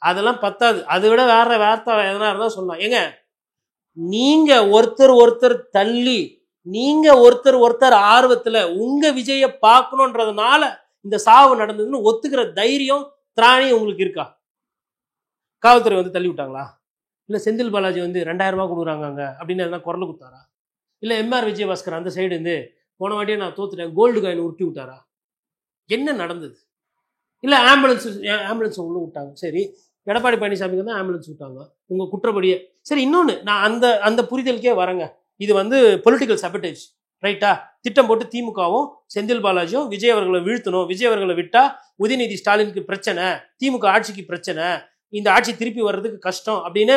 அதெல்லாம் பத்தாது, அதை விட வேற வார்த்தை எதனா இருந்தால் சொல்லலாம். ஏங்க நீங்கள் ஒருத்தர் தள்ளி, நீங்கள் ஒருத்தர் ஆர்வத்தில் உங்கள் விஜயை பார்க்கணுன்றதுனால இந்த சாவு நடந்ததுன்னு ஒத்துக்கிற தைரியம் திராணி உங்களுக்கு இருக்கா? காவல்துறை வந்து தள்ளி விட்டாங்களா? இல்லை செந்தில் பாலாஜி வந்து 2000 ரூபா கொடுக்குறாங்க அங்கே அப்படின்னு எதனா குரல் கொடுத்தாரா? இல்லை எம்ஆர் விஜயபாஸ்கர் அந்த சைடு இருந்து போன வாட்டியே நான் தோத்துட்டேன் கோல்டு காயின் உருட்டி விட்டாரா? என்ன நடந்தது? இல்லை ஆம்புலன்ஸ் உள்ளே விட்டாங்க, சரி எடப்பாடி பழனிசாமிக்கு தான் ஆம்புலன்ஸ் விட்டாங்க உங்கள் குற்றப்படியே. சரி, இன்னொன்று நான் அந்த புரிதலுக்கே வரேங்க. இது வந்து பொலிட்டிக்கல் சபட்டேஜ், ரைட்டா? திட்டம் போட்டு திமுகவும் செந்தில் பாலாஜியும் விஜய் அவர்களை வீழ்த்தணும், விஜய் அவர்களை விட்டா உதயநிதி ஸ்டாலினுக்கு பிரச்சனை, திமுக ஆட்சிக்கு பிரச்சனை, இந்த ஆட்சி திருப்பி வர்றதுக்கு கஷ்டம் அப்படின்னு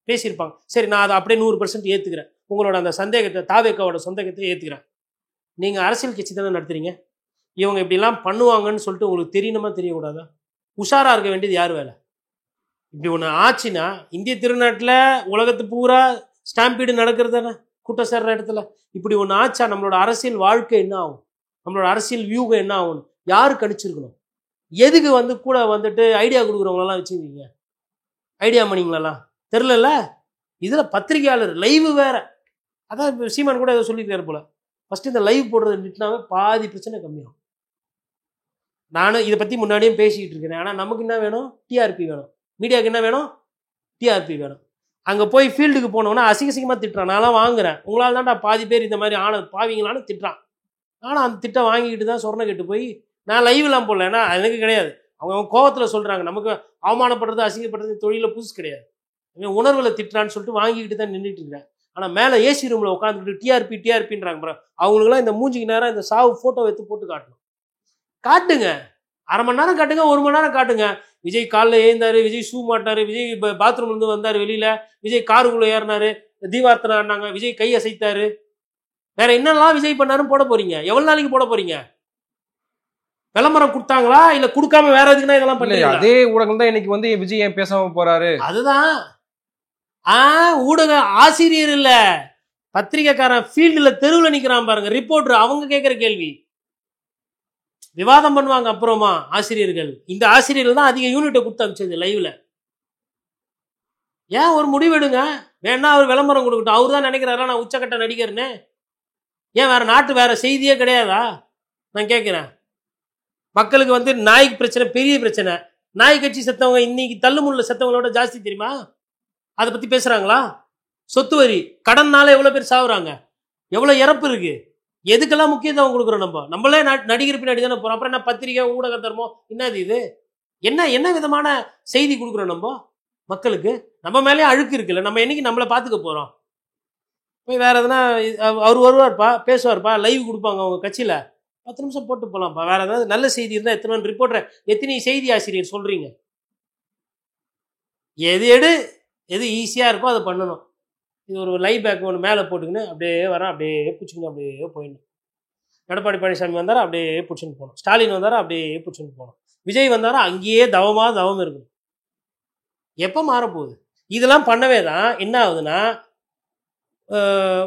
பேசியிருப்பாங்க. சரி, நான் அதை அப்படியே 100% ஏற்றுக்கிறேன். உங்களோட அந்த சந்தேகத்தை, தாவேக்காவோட சந்தேகத்தை ஏற்றுக்கிறேன். நீங்கள் அரசியல் கட்சி தானே நடத்துறீங்க, இவங்க இப்படிலாம் பண்ணுவாங்கன்னு சொல்லிட்டு உங்களுக்கு தெரியணுமா தெரியக்கூடாதா? உஷாராக இருக்க வேண்டியது யார் வேலை? இப்படி ஒன்று ஆச்சுன்னா இந்திய திருநாட்டில் உலகத்து பூரா ஸ்டாம்பீடு நடக்கிறது தானே, கூட்டம் சேர்ற இடத்துல. இப்படி ஒன்று ஆச்சா நம்மளோட அரசியல் வாழ்க்கை என்ன ஆகும், நம்மளோட அரசியல் வியூகம் என்ன ஆகும்? யாரு கணிச்சிருக்கணும்? எதுக்கு வந்து கூட வந்துட்டு ஐடியா கொடுக்குறவங்களெல்லாம் வச்சுருக்கீங்க? ஐடியா பண்ணிங்களெல்லாம் தெரிலல. இதில் பத்திரிகையாளர் லைவ் வேற. அதான் சீமான் கூட ஏதோ சொல்லியிருக்காரு போல, ஃபஸ்ட்டு இந்த லைவ் போடுறது நிட்டுனாவே பாதி பிரச்சனை கம்மியாகும். நானும் இதை பற்றி முன்னாடியும் பேசிக்கிட்டு இருக்கிறேன். ஆனால் நமக்கு என்ன வேணும்? டிஆர்பி வேணும். மீடியாவுக்கு என்ன வேணும்? டிஆர்பி வேணும். அங்கே போய் ஃபீல்டுக்கு போனோன்னா அசிங்கமாக திட்டுறான். நான்லாம் வாங்குறேன், உங்களால் தான்டா பாதி பேர் இந்த மாதிரி பாவிங்களான்னு திட்டுறான். ஆனால் அந்த திட்டம் வாங்கிக்கிட்டு தான் சொரணை கெட்டு போய் நான் லைவ்லாம் போடல. ஏன்னா எனக்கு கிடையாது, அவங்க கோவத்தில் சொல்கிறாங்க. நமக்கு அவமானப்படுறது அசிங்கப்படுறது தொழிலில் புதுசு கிடையாது. உணர்வில் திட்டுறான்னு சொல்லிட்டு வாங்கிக்கிட்டு தான் நின்றுட்டு இருக்கிறேன். ஆனால் மேலே ஏசி ரூமில் உட்காந்துக்கிட்டு டிஆர்பின்றாங்க. அவங்களுக்குலாம் இந்த மூஞ்சிக்கு நேரம் இந்த சாவு ஃபோட்டோ எடுத்து போட்டு காட்டணும். காட்டுங்க, 1/2 மணி நேரம் காட்டுங்க, 1 மணி நேரம் காட்டுங்க. விஜய் காலில் ஏந்தாரு, விஜய் ஷூ மாட்டாரு, விஜய் பாத்ரூம்லேருந்து வந்தார் வெளியில், விஜய் காருக்குள்ளே ஏறினாரு, தீபார்த்தனை ஆடினாங்க, விஜய் கை அசைத்தாரு. வேற என்னெல்லாம் விஜய் பண்ணாருன்னு போட போறீங்க? எவ்வளவு நாளைக்கு போட போறீங்க? விளம்பரம் கொடுத்தாங்களா இல்ல கொடுக்காம வேற எதுக்குன்னா இதெல்லாம் பண்ணல? அதே ஊடகம் தான் இன்னைக்கு வந்து விஜய் ஏன் பேசாம போறாரு? அதுதான் ஊடக ஆசிரியர் இல்ல, பத்திரிகைக்காரன் ஃபீல்டுல தெருவில் நிக்கிறான் பாருங்க, ரிப்போர்ட்டர். அவங்க கேட்கிற கேள்வி விவாதம் பண்ணுவாங்க. அப்புறமா ஆசிரியர்கள், இந்த ஆசிரியர்கள் தான் அதிக யூனிட்டை கொடுத்து அனுப்பிச்சது லைவ்ல. ஏன் ஒரு முடிவெடுங்க, வேணா அவர் விளம்பரம் கொடுக்கட்டும். அவர் தான் நினைக்கிறாரா நான் உச்சக்கட்ட நடிகர்னு? ஏன் வேற நாட்டு வேற செய்தியே கிடையாதா? நான் கேட்கிறேன். மக்களுக்கு வந்து நாய்க்கு பிரச்சனை பெரிய பிரச்சனை. நாய் கட்சி செத்தவங்க இன்னைக்கு தள்ளுமுள்ள செத்தவங்களோட ஜாஸ்தி தெரியுமா? அதை பத்தி பேசுறாங்களா? சொத்து வரி, கடன்னால எவ்வளவு பேர் சாகுறாங்க, எவ்வளவு இறப்பு இருக்கு, எதுக்கெல்லாம் முக்கியத்துவம் கொடுக்குறோம்? நம்மளே நடிகர் பின்னாடி தானே போறோம். அப்புறம் என்ன பத்திரிகை ஊடக தர்மம் என்னது இது? என்ன விதமான செய்தி கொடுக்குறோம் நம்ம மக்களுக்கு? நம்ம மேலேயே அழுக்கு இருக்குல்ல, நம்ம என்னைக்கு நம்மளை பார்த்துக்க போறோம்? போய் வேற எதுனா அவர் வருவார்ப்பா, பேசுவார்ப்பா, லைவ் கொடுப்பாங்க அவங்க கட்சியில, 10 நிமிஷம் போட்டு போகலாம்ப்பா. வேற ஏதாவது நல்ல செய்தி இருந்தால் எத்தனை ரிப்போர்ட்டர், எத்தனை செய்தி ஆசிரியர் சொல்றீங்க? எது ஈஸியா இருக்கோ அதை பண்ணணும். இது ஒரு லை பேக் ஒன்று மேலே போட்டுக்கின்னு அப்படியே வரேன், அப்படியே பிடிச்சிக்கின்னு அப்படியே போயிடணும். எடப்பாடி பழனிசாமி வந்தாரா அப்படியே பிடிச்சின்னு போகணும், ஸ்டாலின் வந்தாரா அப்படியே பிடிச்சின்னு போகணும், விஜய் வந்தாரா அங்கேயே தவம் இருக்கணும். எப்போ மாறப்போகுது? இதெல்லாம் பண்ணவே தான் என்ன ஆகுதுன்னா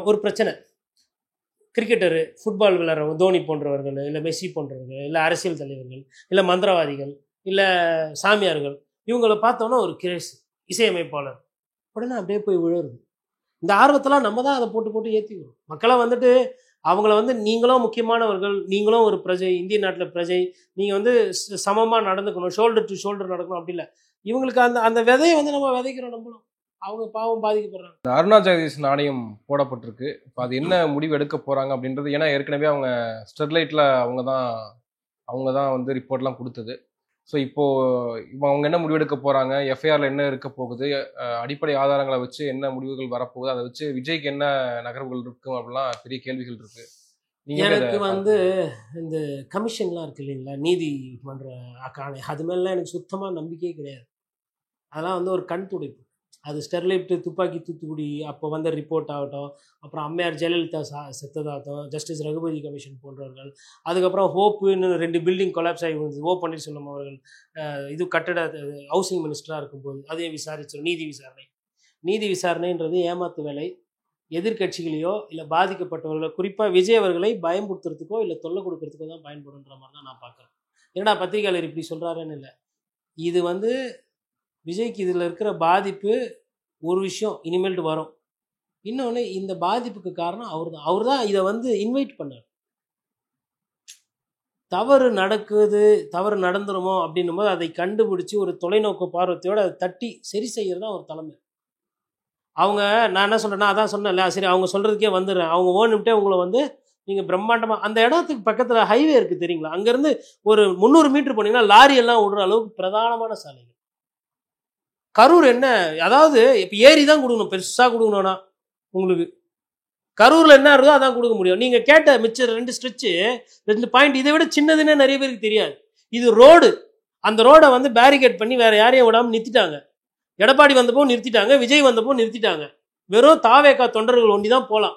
ஒரு பிரச்சனை. கிரிக்கெட்டரு, ஃபுட்பால் விளையாடுறவங்க, தோனி போன்றவர்கள், இல்லை மெஸ்ஸி போன்றவர்கள், இல்லை அரசியல் தலைவர்கள், இல்லை மந்திரவாதிகள், இல்லை சாமியார்கள், இவங்களை பார்த்தோன்னா ஒரு கிரேஸ், இசையமைப்பாளர் உடனே அப்படியே போய் விழுறது. இந்த ஆர்வத்தெல்லாம் நம்ம தான் அதை போட்டு போட்டு ஏற்றிக்கணும். மக்களை வந்துட்டு அவங்கள வந்து நீங்களும் முக்கியமானவர்கள், நீங்களும் ஒரு பிரஜை, இந்திய நாட்டில் பிரஜை, நீங்கள் வந்து சமமாக நடந்துக்கணும், ஷோல்டர் டு ஷோல்டர் நடக்கணும். அப்படி இல்லை, இவங்களுக்கு அந்த அந்த விதையை வந்து நம்ம விதைக்கிறோம். நம்மளும் அவங்க பாவம் பாதிக்கப்படுறாங்க. இந்த அருணா ஜெகதீஷ் நாணயம் போடப்பட்டிருக்கு. இப்போ அது என்ன முடிவு எடுக்க போகிறாங்க அப்படின்றது, ஏன்னா ஏற்கனவே அவங்க ஸ்டெர்லைட்டில் அவங்க தான் வந்து ரிப்போர்ட்லாம் கொடுத்தது. ஸோ இப்போது அவங்க என்ன முடிவு எடுக்க போகிறாங்க, எஃப்ஐஆரில் என்ன இருக்க போகுது, அடிப்படை ஆதாரங்களை வச்சு என்ன முடிவுகள் வரப்போகுது, அதை வச்சு விஜய்க்கு என்ன நகர்வுகள் இருக்கும் அப்படிலாம் பெரிய கேள்விகள் இருக்குது. எனக்கு வந்து இந்த கமிஷன்லாம் இருக்குது இல்லைங்களா, நீதிமன்ற ஆணை, அது மேலாம் எனக்கு சுத்தமாக நம்பிக்கையே கிடையாது. அதெல்லாம் வந்து ஒரு கண் துடைப்பு. அது ஸ்டெர்லைட், துப்பாக்கி தூத்துக்குடி அப்போ வந்த ரிப்போர்ட் ஆகட்டும், அப்புறம் அம்மையார் ஜெயலலிதா செத்ததாகட்டும், ஜஸ்டிஸ் ரகுபதி கமிஷன் போன்றவர்கள், அதுக்கப்புறம் ஹோப்புன்னு 2 பில்டிங் கொலாப்ஸ் ஆகி வந்து ஓ பன்னீர்செல்வம் அவர்கள் இது கட்டட ஹவுசிங் மினிஸ்டராக இருக்கும்போது அதையும் விசாரித்தோம். நீதி விசாரணைன்றது ஏமாத்து வேலை. எதிர்கட்சிகளையோ இல்லை பாதிக்கப்பட்டவர்களோ, குறிப்பாக விஜய் அவர்களை பயன்படுத்துறதுக்கோ இல்லை தொல்லை கொடுக்கறதுக்கோ தான் பயன்படுன்ற மாதிரி தான் நான் பார்க்குறேன். ஏன்னா பத்திரிகையாளர் இப்படி சொல்கிறாருன்னு இல்லை, இது வந்து விஜய்க்கு இதில் இருக்கிற பாதிப்பு ஒரு விஷயம் இனிமேல்ட்டு வரும். இன்னொன்று, இந்த பாதிப்புக்கு காரணம் அவர் தான் இதை வந்து இன்வைட் பண்ணார். தவறு நடந்துருமோ அப்படின்னும் போது அதை கண்டுபிடிச்சி ஒரு தொலைநோக்கு பார்வத்தையோடு அதை தட்டி சரி செய்கிறது தான் ஒரு தலைமை. அவங்க, நான் என்ன சொல்கிறேன்னா, அதான் சொன்னேன்ல, சரி அவங்க சொல்கிறதுக்கே வந்துடுறேன், அவங்க ஓன்னுட்டே உங்களை வந்து நீங்கள் பிரம்மாண்டமாக அந்த இடத்துக்கு பக்கத்தில் ஹைவே இருக்குது தெரியுங்களா, அங்கேருந்து ஒரு 300 மீட்டர் போனீங்கன்னா லாரி எல்லாம் விடுற அளவுக்கு பிரதானமான சாலைகள். கரூர் என்ன, அதாவது இப்போ ஏரி தான் கொடுக்கணும், பெருசாக கொடுக்கணும்னா உங்களுக்கு கரூரில் என்ன இருக்கோ அதான் கொடுக்க முடியும். நீங்கள் கேட்ட மிச்சம் 2 ஸ்ட்ரெச்சு 2 பாயிண்ட் இதை விட சின்னதுன்னே நிறைய பேருக்கு தெரியாது. இது ரோடு, அந்த ரோடை வந்து பேரிகேட் பண்ணி வேறு யாரையும் விடாமல் நிறுத்திட்டாங்க. எடப்பாடி வந்தப்போ நிறுத்திட்டாங்க, விஜய் வந்தப்போ நிறுத்திட்டாங்க. வெறும் தாவேக்கா தொண்டர்கள் ஒண்டி தான் போகலாம்.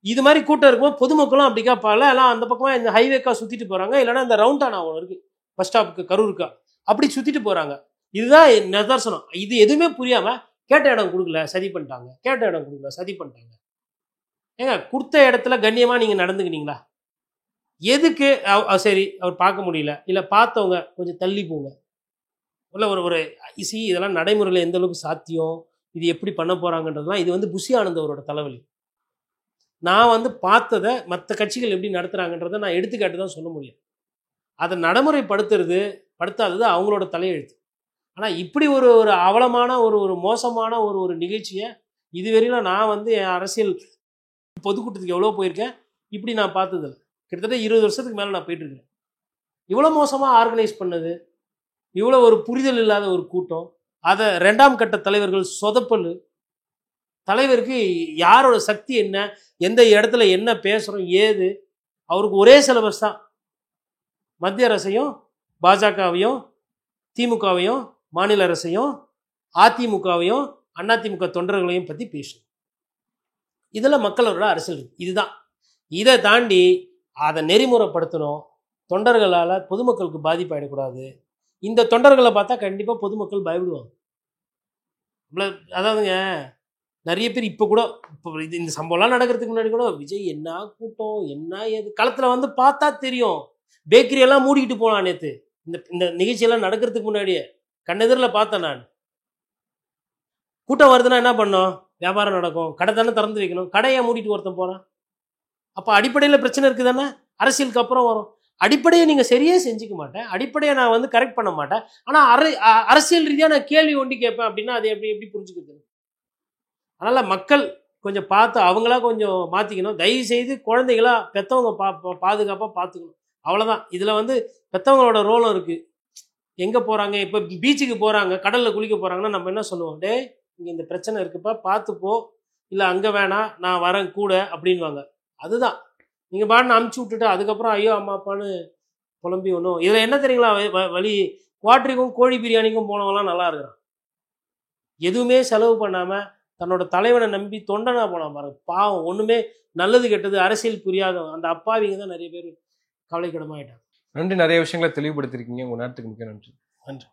இது மாதிரி கூட்டம் இருக்கும்போது பொதுமக்களும் அப்படிக்கா பால எல்லாம் அந்த பக்கமாக இந்த ஹைவேக்கா சுற்றிட்டு போகிறாங்க, இல்லைனா இந்த ரவுண்டானா ஒன்று இருக்குது பஸ் ஸ்டாப்புக்கு கரூருக்கா, அப்படி சுற்றிட்டு போகிறாங்க. இதுதான் நிதர்சனம். இது எதுவுமே புரியாமல் கேட்ட இடம் கொடுக்கல சதி பண்ணிட்டாங்க, கேட்ட இடம் கொடுக்கல சதி பண்ணிட்டாங்க. ஏங்க, கொடுத்த இடத்துல கண்ணியமாக நீங்கள் நடந்துக்கினீங்களா? எதுக்கு சரி அவர் பார்க்க முடியல, இல்லை பார்த்தவங்க கொஞ்சம் தள்ளி போங்க, இல்லை ஒரு இதெல்லாம் நடைமுறையில் எந்த அளவுக்கு சாத்தியம், இது எப்படி பண்ண போகிறாங்கன்றதுலாம், இது வந்து புஷி ஆனந்த் அவரோட தலைவலி. நான் வந்து பார்த்ததை மற்ற கட்சிகள் எப்படி நடத்துகிறாங்கன்றதை நான் எடுத்துக்காட்டு தான் சொல்ல முடியும். அதை படுத்தாதது அவங்களோட தலையெழுத்து. ஆனால் இப்படி ஒரு அவலமான ஒரு மோசமான ஒரு நிகழ்ச்சியை இதுவரையிலும் நான் வந்து என் அரசியல் பொதுக்கூட்டத்துக்கு எவ்வளோ போயிருக்கேன், இப்படி நான் பார்த்ததில்லை. கிட்டத்தட்ட 20 வருஷத்துக்கு மேலே நான் போயிட்டுருக்கேன். இவ்வளோ மோசமாக ஆர்கனைஸ் பண்ணது, இவ்வளோ ஒரு புரிதல் இல்லாத ஒரு கூட்டம், அதை 2ஆம் கட்ட தலைவர்கள் சொதப்பல். தலைவருக்கு யாரோட சக்தி என்ன, எந்த இடத்துல என்ன பேசுகிறோம் ஏது, அவருக்கு ஒரே சிலபஸ் தான். மத்திய அரசையும் பாஜகவையும் திமுகவையும் மாநில அரசையும் அதிமுகவையும் அதிமுக தொண்டர்களையும் பற்றி பேசணும். இதில் மக்களோட அரசியல் இதுதான். இதை தாண்டி அதை நெறிமுறைப்படுத்தணும். தொண்டர்களால் பொதுமக்களுக்கு பாதிப்பாயிடக்கூடாது. இந்த தொண்டர்களை பார்த்தா கண்டிப்பாக பொதுமக்கள் பயப்படுவாங்க. அதாவதுங்க, நிறைய பேர் இப்போ இந்த சம்பவம்லாம் நடக்கிறதுக்கு முன்னாடி கூட விஜய் என்ன கூட்டம் என்ன ஏது களத்தில் வந்து பார்த்தா தெரியும். பேக்கரியெல்லாம் மூடிக்கிட்டு போனான் நேற்று. இந்த நிகழ்ச்சியெல்லாம் நடக்கிறதுக்கு முன்னாடியே கண்ணெதிரில் பார்த்தேன் நான். கூட்டம் வருதுன்னா என்ன பண்ணோம், வியாபாரம் நடக்கும், கடை தானே திறந்து வைக்கணும், கடையை மூடிட்டு ஒருத்தன் போகிறான். அப்போ அடிப்படையில் பிரச்சனை இருக்குது தானே, அரசியலுக்கு அப்புறம் வரும். அடிப்படையை நீங்கள் சரியே செஞ்சுக்க மாட்டேன், அடிப்படையை நான் வந்து கரெக்ட் பண்ண மாட்டேன், ஆனால் அரசியல் ரீதியாக நான் கேள்வி ஒண்டி கேட்பேன் அப்படின்னா அது எப்படி புரிஞ்சுக்கிறது? அதனால் மக்கள் கொஞ்சம் பார்த்து அவங்களா கொஞ்சம் மாற்றிக்கணும். தயவு செய்து குழந்தைகளா பெற்றவங்க பாதுகாப்பாக பார்த்துக்கணும். அவ்வளோதான். இதில் வந்து பெற்றவங்களோட ரோலும் இருக்குது. எங்கே போகிறாங்க, இப்போ பீச்சுக்கு போகிறாங்க, கடலில் குளிக்க போகிறாங்கன்னா நம்ம என்ன சொல்லுவோம், டே இங்கே இந்த பிரச்சனை இருக்குப்பா பார்த்துப்போ, இல்லை அங்கே வேணாம் நான் வரேன் கூட அப்படின்வாங்க. அதுதான் நீங்கள் பாட்டுன்னு அமுச்சு விட்டுட்டு அதுக்கப்புறம் ஐயோ அம்மா அப்பான்னு புலம்பி ஒன்றும். இதில் என்ன தெரியுங்களா வழி, குவாட்ரிக்கும் கோழி பிரியாணிக்கும் போனவங்களாம் நல்லா இருக்கிறான். எதுவுமே செலவு பண்ணாமல் தன்னோட தலைவனை நம்பி தொண்டனா போனான் பாருங்க, பாவம். ஒன்றுமே நல்லது கெட்டது அரசியல் புரியாதவன் அந்த அப்பாவிங்க தான் நிறைய பேர் கவலைக்கிடமாயிட்டாங்க. நன்றி, நிறைய விஷயங்களை தெளிவுபடுத்திருக்கீங்க. உங்கள் நேரத்துக்கு மிக்க நன்றி. நன்றி.